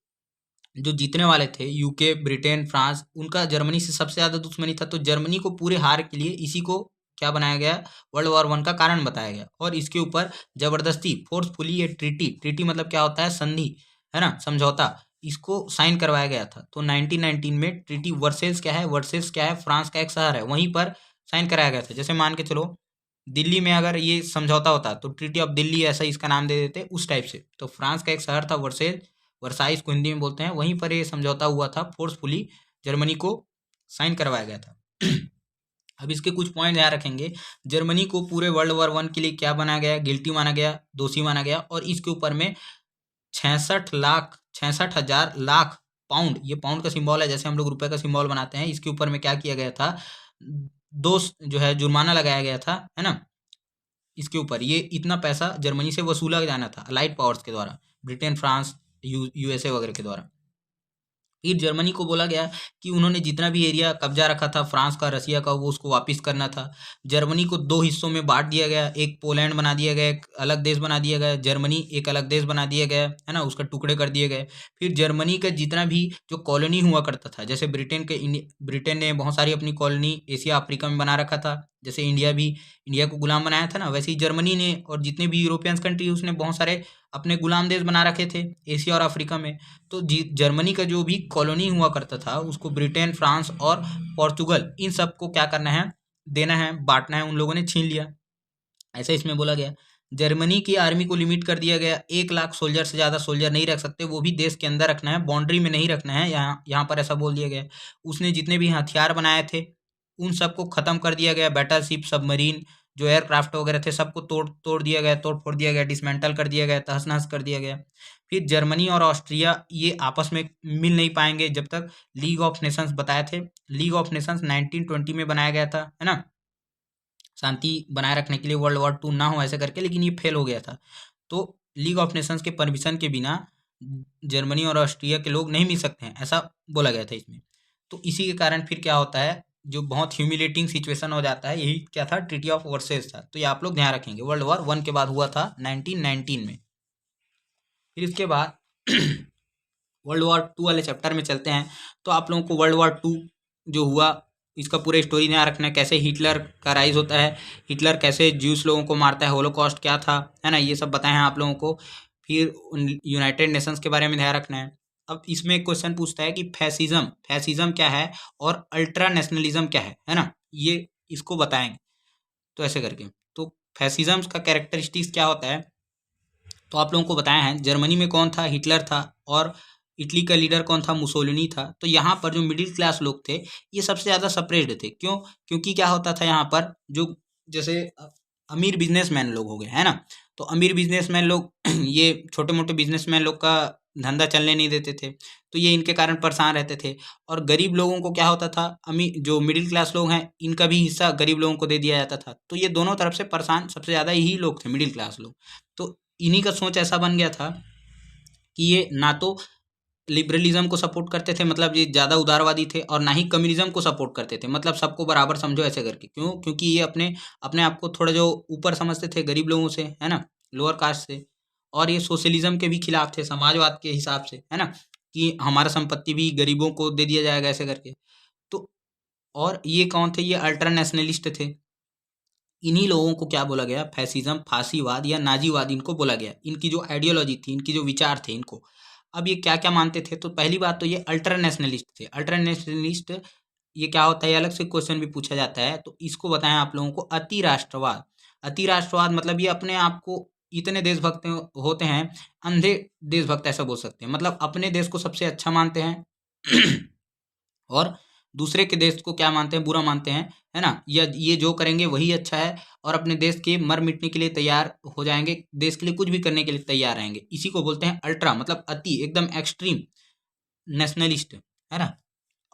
जो जीतने वाले थे यूके, ब्रिटेन, फ्रांस, उनका जर्मनी से सबसे ज़्यादा दुश्मनी था। तो जर्मनी को पूरे हार के लिए इसी को क्या बनाया गया, वर्ल्ड वॉर 1 का कारण बताया गया। और इसके ऊपर ज़बरदस्ती फोर्सफुली ये ट्रीटी मतलब क्या होता है, संधि, है ना, समझौता, इसको साइन करवाया गया था। तो 1919 में ट्रीटी वर्सेल्स क्या है, वर्सेल्स क्या है, फ्रांस का एक शहर है, वहीं पर साइन कराया गया था। जैसे मान के चलो दिल्ली में अगर ये समझौता होता तो ट्रीटी ऑफ दिल्ली ऐसा इसका नाम दे देते, उस टाइप से। तो फ्रांस का एक शहर था वर्सेल, वर्साइस को हिंदी में बोलते हैं, वहीं पर ये समझौता हुआ था, फोर्सफुली जर्मनी को साइन करवाया गया था। अब इसके कुछ पॉइंट याद रखेंगे। जर्मनी को पूरे वर्ल्ड वॉर 1 के लिए क्या बनाया गया, गिल्टी माना गया, दोषी माना गया। और इसके ऊपर में 66,000 पाउंड, ये पाउंड का सिंबल है, जैसे हम लोग रुपए का सिंबल बनाते हैं, इसके ऊपर में क्या किया गया था, दोष जो है जुर्माना लगाया गया था, है ना। इसके ऊपर ये इतना पैसा जर्मनी से वसूला जाना था अलाइड पावर्स के द्वारा, ब्रिटेन, फ्रांस, यूएसए वगैरह के द्वारा। फिर जर्मनी को बोला गया कि उन्होंने जितना भी एरिया कब्जा रखा था फ्रांस का, रसिया का, वो उसको वापस करना था। जर्मनी को 2 हिस्सों में बांट दिया गया, एक पोलैंड बना दिया गया, एक अलग देश बना दिया गया, जर्मनी एक अलग देश बना दिया गया, है ना, उसका टुकड़े कर दिए गए। फिर जर्मनी का जितना भी जो कॉलोनी हुआ करता था, जैसे ब्रिटेन ने बहुत सारी अपनी कॉलोनी एशिया अफ्रीका में बना रखा था, जैसे इंडिया को गुलाम बनाया था ना, वैसे ही जर्मनी ने और जितने भी यूरोपियन कंट्री उसने बहुत सारे अपने गुलाम देश बना रखे थे एशिया और अफ्रीका में। तो जर्मनी का जो भी कॉलोनी हुआ करता था उसको ब्रिटेन, फ्रांस और पोर्चुगल, इन सबको क्या करना है, देना है, बांटना है, उन लोगों ने छीन लिया, ऐसा इसमें बोला गया। जर्मनी की आर्मी को लिमिट कर दिया गया, 1 लाख सोल्जर से ज़्यादा सोल्जर नहीं रख सकते, वो भी देश के अंदर रखना है, बाउंड्री में नहीं रखना है, यहाँ पर ऐसा बोल दिया गया। उसने जितने भी हथियार बनाए थे उन सबको ख़त्म कर दिया गया, बैटलशिप, सबमरीन, जो एयरक्राफ्ट वगैरह थे सबको तोड़ दिया गया, तोड़ फोड़ दिया गया, डिसमेंटल कर दिया गया, तहस नहस कर दिया गया। फिर जर्मनी और ऑस्ट्रिया ये आपस में मिल नहीं पाएंगे जब तक लीग ऑफ नेशंस बताए थे, लीग ऑफ नेशंस 1920 में बनाया गया था, है ना, शांति बनाए रखने के लिए, वर्ल्ड वॉर 2 ना हो ऐसे करके, लेकिन ये फेल हो गया था। तो लीग ऑफ नेशंस के परमिशन के बिना जर्मनी और ऑस्ट्रिया के लोग नहीं मिल सकते हैं, ऐसा बोला गया था इसमें। तो इसी के कारण फिर क्या होता है, जो बहुत ह्यूमिलेटिंग सिचुएशन हो जाता है, यही क्या था, ट्रीटी ऑफ वर्सेस था। तो ये आप लोग ध्यान रखेंगे, वर्ल्ड वॉर 1 के बाद हुआ था 1919 में। फिर इसके बाद वर्ल्ड वॉर 2 वाले चैप्टर में चलते हैं। तो आप लोगों को वर्ल्ड वॉर 2 जो हुआ इसका पूरा स्टोरी ध्यान रखना है, कैसे हिटलर का राइज होता है, हिटलर कैसे ज्यूस लोगों को मारता है, होलोकॉस्ट क्या था, है ना, ये सब बताए हैं आप लोगों को। फिर यूनाइटेड नेशंस के बारे में ध्यान रखना है। अब इसमें एक क्वेश्चन पूछता है कि फैसिज्म क्या है और अल्ट्रा नेशनलिज्म क्या है ना, ये इसको बताएंगे। तो ऐसे करके, तो फैसिज्म का कैरेक्टरिस्टिक्स क्या होता है, तो आप लोगों को बताया है। जर्मनी में कौन था, हिटलर था, और इटली का लीडर कौन था, मुसोलिनी था। तो यहाँ पर जो मिडिल क्लास लोग थे ये सबसे ज़्यादा सप्रेस्ड थे, क्यों, क्योंकि क्या होता था यहाँ पर, जो जैसे अमीर बिजनेसमैन लोग हो गए, है ना, तो अमीर बिजनेसमैन लोग ये छोटे मोटे बिजनेसमैन लोग का धंधा चलने नहीं देते थे, तो ये इनके कारण परेशान रहते थे। और गरीब लोगों को क्या होता था, जो मिडिल क्लास लोग हैं इनका भी हिस्सा गरीब लोगों को दे दिया जाता था। तो ये दोनों तरफ से परेशान सबसे ज़्यादा यही लोग थे, मिडिल क्लास लोग। तो इन्हीं का सोच ऐसा बन गया था कि ये ना तो लिबरलिज्म को सपोर्ट करते थे, मतलब ये ज़्यादा उदारवादी थे, और ना ही कम्युनिज्म को सपोर्ट करते थे, मतलब सबको बराबर समझो ऐसे करके। क्यों, क्योंकि ये अपने अपने आप को थोड़ा जो ऊपर समझते थे गरीब लोगों से, है ना, लोअर कास्ट से। और ये सोशलिज्म के भी खिलाफ थे, समाजवाद के हिसाब से, है ना, कि हमारा संपत्ति भी गरीबों को दे दिया जाएगा ऐसे करके। तो और ये कौन थे, ये अल्ट्रा नेशनलिस्ट थे। इन्हीं लोगों को क्या बोला गया, फैसिज्म, फासीवाद या नाजीवाद इनको बोला गया। इनकी जो आइडियोलॉजी थी, इनकी जो विचार थे इनको। अब ये क्या क्या मानते थे, तो पहली बात तो ये अल्ट्रा नेशनलिस्ट थे। अल्ट्रा नेशनलिस्ट ये क्या होता है, अलग से क्वेश्चन भी पूछा जाता है, तो इसको बताएं आप लोगों को। अति राष्ट्रवाद, अति राष्ट्रवाद मतलब ये अपने आप को इतने देशभक्त होते हैं, अंधे देशभक्त ऐसा बोल सकते हैं, मतलब अपने देश को सबसे अच्छा मानते हैं और दूसरे के देश को क्या मानते हैं, बुरा मानते हैं, है ना, या ये जो करेंगे वही अच्छा है और अपने देश के मर मिटने के लिए तैयार हो जाएंगे, देश के लिए कुछ भी करने के लिए तैयार रहेंगे। इसी को बोलते हैं अल्ट्रा, मतलब अति, एकदम एक्सट्रीम नेशनलिस्ट, है ना।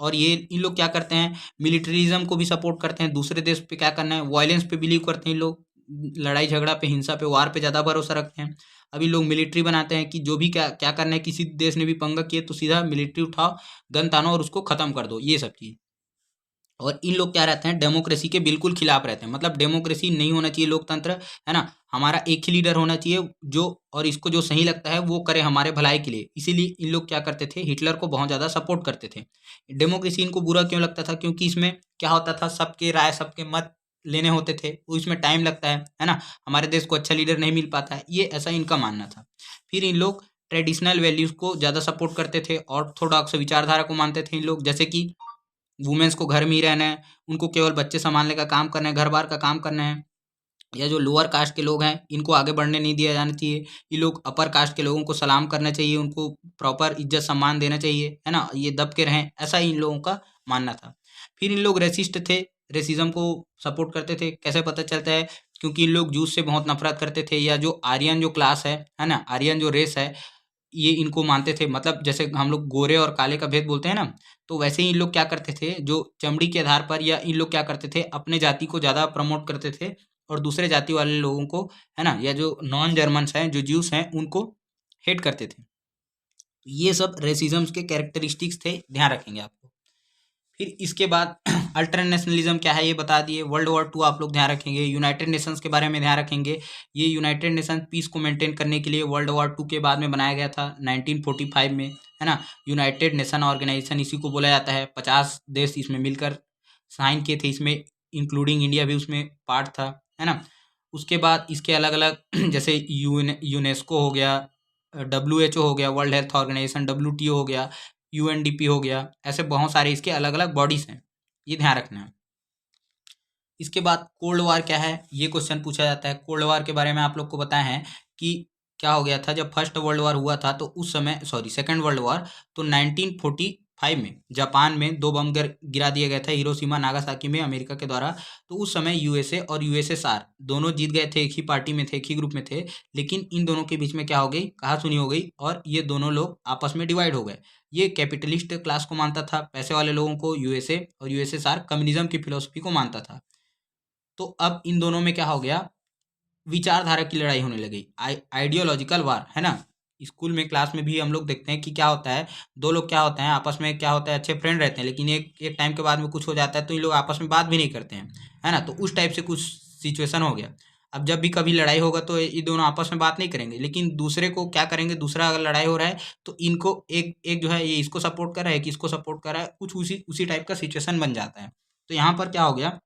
और ये इन लोग क्या करते हैं, मिलिट्रिज्म को भी सपोर्ट करते हैं, दूसरे देश पे क्या करना है, वायलेंस पे बिलीव करते हैं इन लोग, लड़ाई झगड़ा पे, हिंसा पे, वार पे ज़्यादा भरोसा रखते हैं। अभी लोग मिलिट्री बनाते हैं कि जो भी क्या क्या करना है, किसी देश ने भी पंगा किए तो सीधा मिलिट्री उठाओ, गन तानो और उसको ख़त्म कर दो, ये सब चीज़। और इन लोग क्या रहते हैं, डेमोक्रेसी के बिल्कुल खिलाफ रहते हैं, मतलब डेमोक्रेसी नहीं होना चाहिए, लोकतंत्र, है ना, हमारा एक ही लीडर होना चाहिए जो, और इसको जो सही लगता है वो करे हमारे भलाई के लिए। इसीलिए इन लोग क्या करते थे, हिटलर को बहुत ज़्यादा सपोर्ट करते थे। डेमोक्रेसी इनको बुरा क्यों लगता था, क्योंकि इसमें क्या होता था, सबके राय, सबके मत लेने होते थे, वो इसमें टाइम लगता है ना, हमारे देश को अच्छा लीडर नहीं मिल पाता है, ये ऐसा इनका मानना था। फिर इन लोग ट्रेडिशनल वैल्यूज़ को ज़्यादा सपोर्ट करते थे, ऑर्थोडॉक्स विचारधारा को मानते थे इन लोग, जैसे कि वुमेन्स को घर में ही रहना है, उनको केवल बच्चे संभालने का काम करना है, घर बार का काम करना है, या जो लोअर कास्ट के लोग हैं इनको आगे बढ़ने नहीं दिया जाना चाहिए, ये लोग अपर कास्ट के लोगों को सलाम करना चाहिए, उनको प्रॉपर इज्जत सम्मान देना चाहिए, है ना, ये दब के रहें, ऐसा इन लोगों का मानना था। फिर इन लोग रेसिस्ट थे, रेसिज्म को सपोर्ट करते थे, कैसे पता चलता है, क्योंकि इन लोग जूस से बहुत नफरत करते थे, या जो आर्यन जो क्लास है ना, आर्यन जो रेस है, ये इनको मानते थे, मतलब जैसे हम लोग गोरे और काले का भेद बोलते हैं ना, तो वैसे ही इन लोग क्या करते थे, जो चमड़ी के आधार पर, या इन लोग क्या करते थे, अपने जाति को ज़्यादा प्रमोट करते थे और दूसरे जाति वाले लोगों को, है ना, या जो नॉन जर्मन्स हैं, जो ज्यूस हैं, उनको हेट करते थे। ये सब रेसिज्म के कैरेक्टरिस्टिक्स थे, ध्यान रखेंगे आपको। फिर इसके बाद अल्टरनेशनलिज्म क्या है ये बता दिए। वर्ल्ड वॉर टू आप लोग ध्यान रखेंगे, यूनाइटेड नेशंस के बारे में ध्यान रखेंगे। ये यूनाइटेड नेशन पीस को मेंटेन करने के लिए वर्ल्ड वॉर टू के बाद में बनाया गया था 1945 में, है ना। यूनाइटेड नेशन ऑर्गेनाइजेशन इसी को बोला जाता है। 50 देश इसमें मिलकर साइन किए थे, इसमें इंक्लूडिंग इंडिया भी उसमें पार्ट था, है ना। उसके बाद इसके अलग अलग जैसे यूनेस्को हो गया, WHO हो गया, वर्ल्ड हेल्थ ऑर्गेनाइजेशन, WTO हो गया, UNDP हो गया, ऐसे बहुत सारे इसके अलग अलग बॉडीज हैं, ये ध्यान रखना है। इसके बाद कोल्ड वार क्या है, ये क्वेश्चन पूछा जाता है। कोल्ड वार के बारे में आप लोग को बताया है कि क्या हो गया था, जब फर्स्ट वर्ल्ड वार हुआ था तो उस समय, सॉरी सेकेंड वर्ल्ड वार, तो 1945 में जापान में 2 बम गिरा दिया गया था, हिरोशिमा नागासाकी में, अमेरिका के द्वारा। तो उस समय USA और USSR दोनों जीत गए थे, एक ही पार्टी में थे, एक ही ग्रुप में थे, लेकिन इन दोनों के बीच में क्या हो गई, कहासुनी हो गई, और ये दोनों लोग आपस में डिवाइड हो गए। ये कैपिटलिस्ट क्लास को मानता था, पैसे वाले लोगों को USA, और USSR कम्युनिज्म की फिलोसफी को मानता था। तो अब इन दोनों में क्या हो गया, विचारधारा की लड़ाई होने लगी, आइडियोलॉजिकल वार, है ना। स्कूल में, क्लास में भी हम लोग देखते हैं कि क्या होता है, दो लोग क्या होते हैं आपस में, क्या होता है, अच्छे फ्रेंड रहते हैं, लेकिन एक एक टाइम के बाद में कुछ हो जाता है तो इन लोग आपस में बात भी नहीं करते हैं, है ना। तो उस टाइप से कुछ सिचुएशन हो गया। अब जब भी कभी लड़ाई होगा तो ये दोनों आपस में बात नहीं करेंगे, लेकिन दूसरे को क्या करेंगे, दूसरा अगर लड़ाई हो रहा है तो इनको एक एक जो है, ये इसको सपोर्ट कर रहा है, कि इसको सपोर्ट कर रहा है, कुछ उसी उसी टाइप का सिचुएशन बन जाता है। तो यहाँ पर क्या हो गया,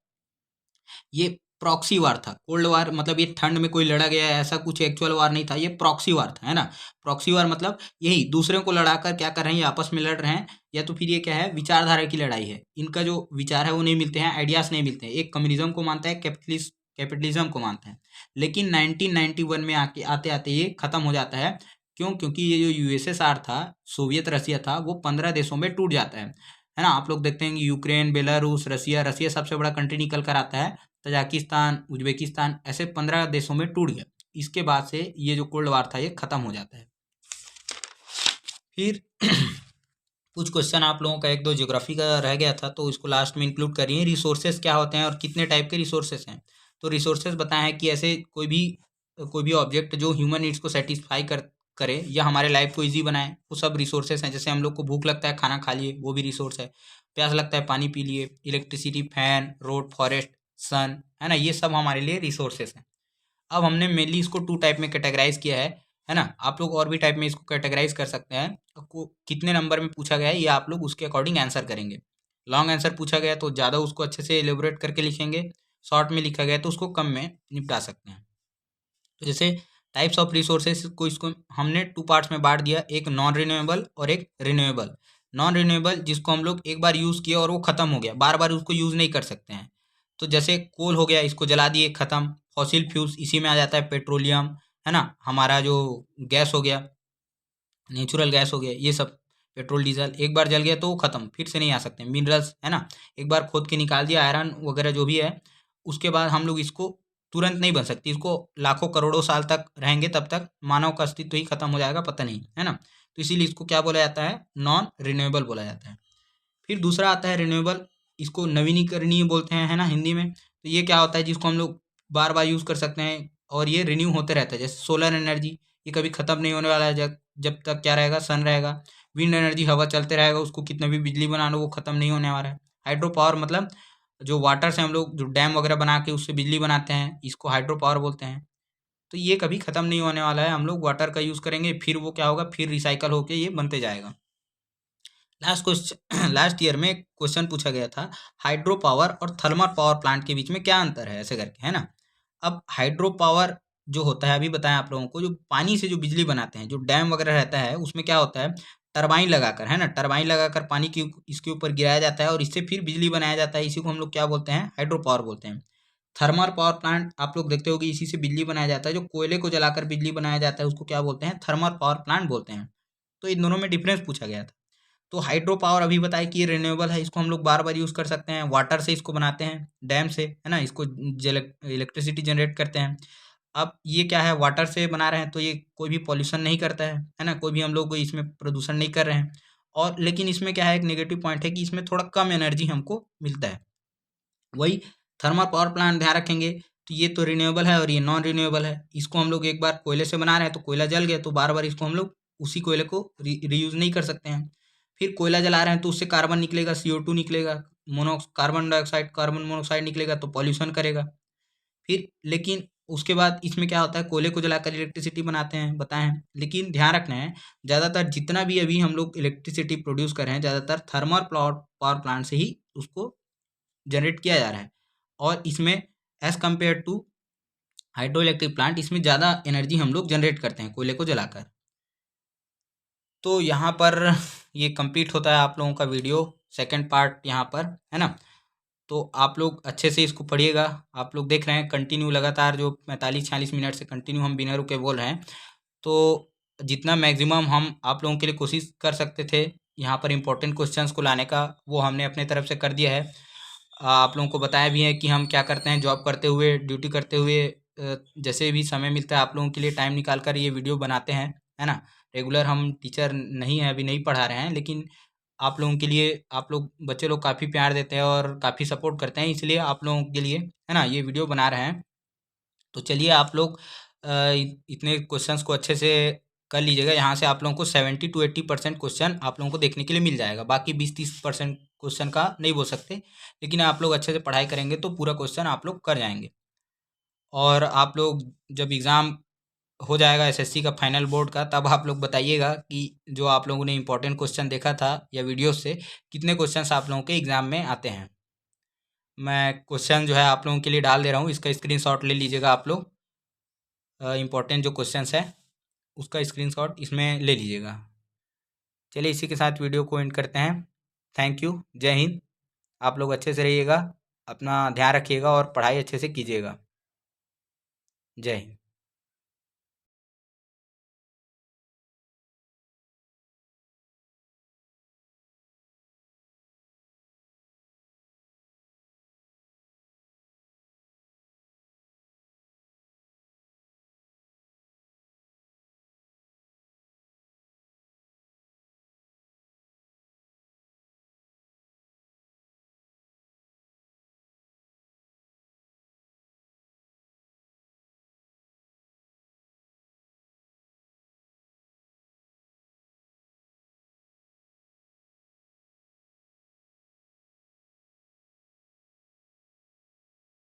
ये प्रॉक्सी वार था। कोल्ड वार मतलब ये ठंड में कोई लड़ा गया है, ऐसा कुछ एक्चुअल वार नहीं था, ये प्रॉक्सी वार था, है ना। प्रॉक्सी वार मतलब यही दूसरे को लड़ाकर क्या कर रहे हैं, ये आपस में लड़ रहे हैं, या तो फिर ये क्या है, विचारधारा की लड़ाई है, इनका जो विचार है वो नहीं मिलते हैं, आइडियाज नहीं मिलते हैं। एक कम्युनिज्म को मानता है, कैपिटलिज्म को मानता है, लेकिन 1991 में आके आते आते ये खत्म हो जाता है। क्यों? क्योंकि ये जो USSR था, सोवियत रसिया था, वो 15 देशों में टूट जाता है ना। आप लोग देखते हैं कि यूक्रेन, बेलारूस, रसिया, रसिया सबसे बड़ा कंट्री निकल कर आता है, तजाकिस्तान, उज्बेकिस्तान, ऐसे 15 देशों में टूट गया। इसके बाद से ये जो कोल्ड वार था ये खत्म हो जाता है। फिर कुछ क्वेश्चन आप लोगों का एक दो ज्योग्राफी का रह गया था, तो इसको लास्ट में इंक्लूड करिए। रिसोर्सेज क्या होते हैं और कितने टाइप के रिसोर्सेज हैं। तो रिसोर्सेज बताए हैं कि ऐसे कोई भी ऑब्जेक्ट जो ह्यूमन नीड्स को सेटिस्फाई करे या हमारे लाइफ को इजी बनाए, वो सब रिसोर्सेज हैं। जैसे हम लोग को भूख लगता है, खाना खा लिए, वो भी रिसोर्स है। प्यास लगता है, पानी पी लिए। इलेक्ट्रिसिटी, फैन, रोड, फॉरेस्ट, सन, है ना, ये सब हमारे लिए रिसोर्सेज हैं। अब हमने मेनली इसको 2 टाइप में कैटेगराइज किया है ना। आप लोग और भी टाइप में इसको कैटेगराइज कर सकते हैं। आपको कितने नंबर में पूछा गया है ये आप लोग उसके अकॉर्डिंग आंसर करेंगे। लॉन्ग आंसर पूछा गया तो ज़्यादा उसको अच्छे से एलेबोरेट करके लिखेंगे, शॉर्ट में लिखा गया तो उसको कम में निपटा सकते हैं। तो जैसे टाइप्स ऑफ रिसोर्सेज को, इसको हमने 2 पार्ट्स में बांट दिया, एक नॉन रिन्यूएबल और एक रिन्यूएबल। नॉन रिन्यूएबल जिसको हम लोग एक बार यूज़ किया और वो ख़त्म हो गया, बार बार उसको यूज़ नहीं कर सकते हैं। तो जैसे कोल हो गया, इसको जला दिए, ख़त्म। फॉसिल फ्यूल्स इसी में आ जाता है, पेट्रोलियम, है ना, हमारा जो गैस हो गया, नेचुरल गैस हो गया, ये सब। पेट्रोल डीजल एक बार जल गया तो वो खत्म, फिर से नहीं आ सकते। मिनरल्स है ना, एक बार खोद के निकाल दिया, आयरन वगैरह जो भी है, उसके बाद हम लोग इसको तुरंत नहीं बन सकती, इसको लाखों करोड़ों साल तक रहेंगे, तब तक मानव का अस्तित्व ही खत्म हो जाएगा, पता नहीं है ना। तो इसीलिए इसको क्या बोला जाता है, नॉन रिन्यूएबल बोला जाता है। फिर दूसरा आता है रिन्यूएबल, इसको नवीनीकरणीय बोलते हैं, है ना, हिंदी में। तो ये क्या होता है, जिसको हम लोग बार बार यूज़ कर सकते हैं और ये रिन्यू होते रहता है। जैसे सोलर एनर्जी, ये कभी ख़त्म नहीं होने वाला है, जब जब तक क्या रहेगा, सन रहेगा। विंड एनर्जी, हवा चलते रहेगा, उसको कितना भी बिजली बना लो वो ख़त्म नहीं होने वाला है। हाइड्रो पावर मतलब जो वाटर से हम लोग जो डैम वगैरह बना के उससे बिजली बनाते हैं, इसको हाइड्रो पावर बोलते हैं। तो ये कभी ख़त्म नहीं होने वाला है, हम लोग वाटर का यूज़ करेंगे, फिर वो क्या होगा, फिर रिसाइकल होके ये बनते जाएगा। लास्ट क्वेश्चन लास्ट ईयर में क्वेश्चन पूछा गया था, हाइड्रो पावर और थर्मल पावर प्लांट के बीच में क्या अंतर है, ऐसे करके, है ना। अब हाइड्रो पावर जो होता है, अभी बताएं आप लोगों को, जो पानी से जो बिजली बनाते हैं, जो डैम वगैरह रहता है, उसमें क्या होता है, टरबाइन लगाकर, है ना, टरबाइन लगाकर पानी की इसके ऊपर गिराया जाता है और इससे फिर बिजली बनाया जाता है। इसी को हम लोग क्या बोलते हैं, हाइड्रो पावर बोलते हैं। थर्मल पावर प्लांट आप लोग देखते होगे, इसी से बिजली बनाया जाता है। जो कोयले को जलाकर बिजली बनाया जाता है उसको क्या बोलते हैं, थर्मल पावर प्लांट बोलते हैं। तो इन दोनों में डिफरेंस पूछा गया था। तो हाइड्रो पावर अभी बताया कि ये रिन्यूएबल है, इसको हम लोग बार बार यूज़ कर सकते हैं, वाटर से इसको बनाते हैं, डैम से, है ना, इसको इलेक्ट्रिसिटी जनरेट करते हैं। अब ये क्या है, वाटर से बना रहे हैं तो ये कोई भी पॉल्यूशन नहीं करता है ना, कोई भी हम लोग इसमें प्रदूषण नहीं कर रहे हैं। और लेकिन इसमें क्या है, एक नेगेटिव पॉइंट है कि इसमें थोड़ा कम एनर्जी हमको मिलता है। वही थर्मल पावर प्लांट ध्यान रखेंगे तो ये तो रिन्यूएबल है और ये नॉन रिन्यूएबल है। इसको हम लोग एक बार कोयले से बना रहे हैं तो कोयला जल गया तो बार बार इसको हम लोग उसी कोयले को रीयूज नहीं कर सकते हैं। फिर कोयला जला रहे हैं तो उससे कार्बन निकलेगा, CO2 निकलेगा, कार्बन डाइऑक्साइड, कार्बन मोनोक्साइड निकलेगा, तो पॉल्यूशन करेगा। फिर लेकिन उसके बाद इसमें क्या होता है, कोयले को जलाकर इलेक्ट्रिसिटी बनाते हैं, बताए हैं। लेकिन ध्यान रखना है, ज़्यादातर जितना भी अभी हम लोग इलेक्ट्रिसिटी प्रोड्यूस कर रहे हैं, ज़्यादातर थर्मल पावर प्लांट से ही उसको जनरेट किया जा रहा है। और इसमें as compare to hydro electric plant, इसमें ज़्यादा एनर्जी हम लोग जनरेट करते हैं कोयले को जलाकर। तो यहाँ पर ये कंप्लीट होता है आप लोगों का वीडियो, सेकंड पार्ट यहाँ पर, है ना। तो आप लोग अच्छे से इसको पढ़िएगा। आप लोग देख रहे हैं कंटिन्यू लगातार जो 45-46 मिनट से कंटिन्यू हम बिना रुके बोल रहे हैं। तो जितना मैक्सिमम हम आप लोगों के लिए कोशिश कर सकते थे यहाँ पर इम्पोर्टेंट क्वेश्चंस को लाने का, वो हमने अपने तरफ से कर दिया है। आप लोगों को बताया भी है कि हम क्या करते हैं, जॉब करते हुए, ड्यूटी करते हुए, जैसे भी समय मिलता है आप लोगों के लिए टाइम निकाल कर ये वीडियो बनाते हैं, है ना। रेगुलर हम टीचर नहीं हैं, अभी नहीं पढ़ा रहे हैं, लेकिन आप लोगों के लिए, आप लोग बच्चे लोग काफ़ी प्यार देते हैं और काफ़ी सपोर्ट करते हैं, इसलिए आप लोगों के लिए, है ना, ये वीडियो बना रहे हैं। तो चलिए आप लोग इतने क्वेश्चंस को अच्छे से कर लीजिएगा। यहाँ से आप लोगों को 70-80% क्वेश्चन आप लोगों को देखने के लिए मिल जाएगा। बाकी 20-30% क्वेश्चन का नहीं बोल सकते, लेकिन आप लोग अच्छे से पढ़ाई करेंगे तो पूरा क्वेश्चन आप लोग कर जाएंगे। और आप लोग जब एग्ज़ाम हो जाएगा SSC का फाइनल बोर्ड का, तब आप लोग बताइएगा कि जो आप लोगों ने इंपॉर्टेंट क्वेश्चन देखा था या वीडियो से, कितने क्वेश्चंस आप लोगों के एग्ज़ाम में आते हैं। मैं क्वेश्चन जो है आप लोगों के लिए डाल दे रहा हूँ, इसका स्क्रीनशॉट ले लीजिएगा आप लोग। इम्पोर्टेंट जो क्वेश्चंस है उसका स्क्रीनशॉट इसमें ले लीजिएगा। चलिए इसी के साथ वीडियो को एंड करते हैं। थैंक यू, जय हिंद। आप लोग अच्छे से रहिएगा, अपना ध्यान रखिएगा और पढ़ाई अच्छे से कीजिएगा। जय हिंद।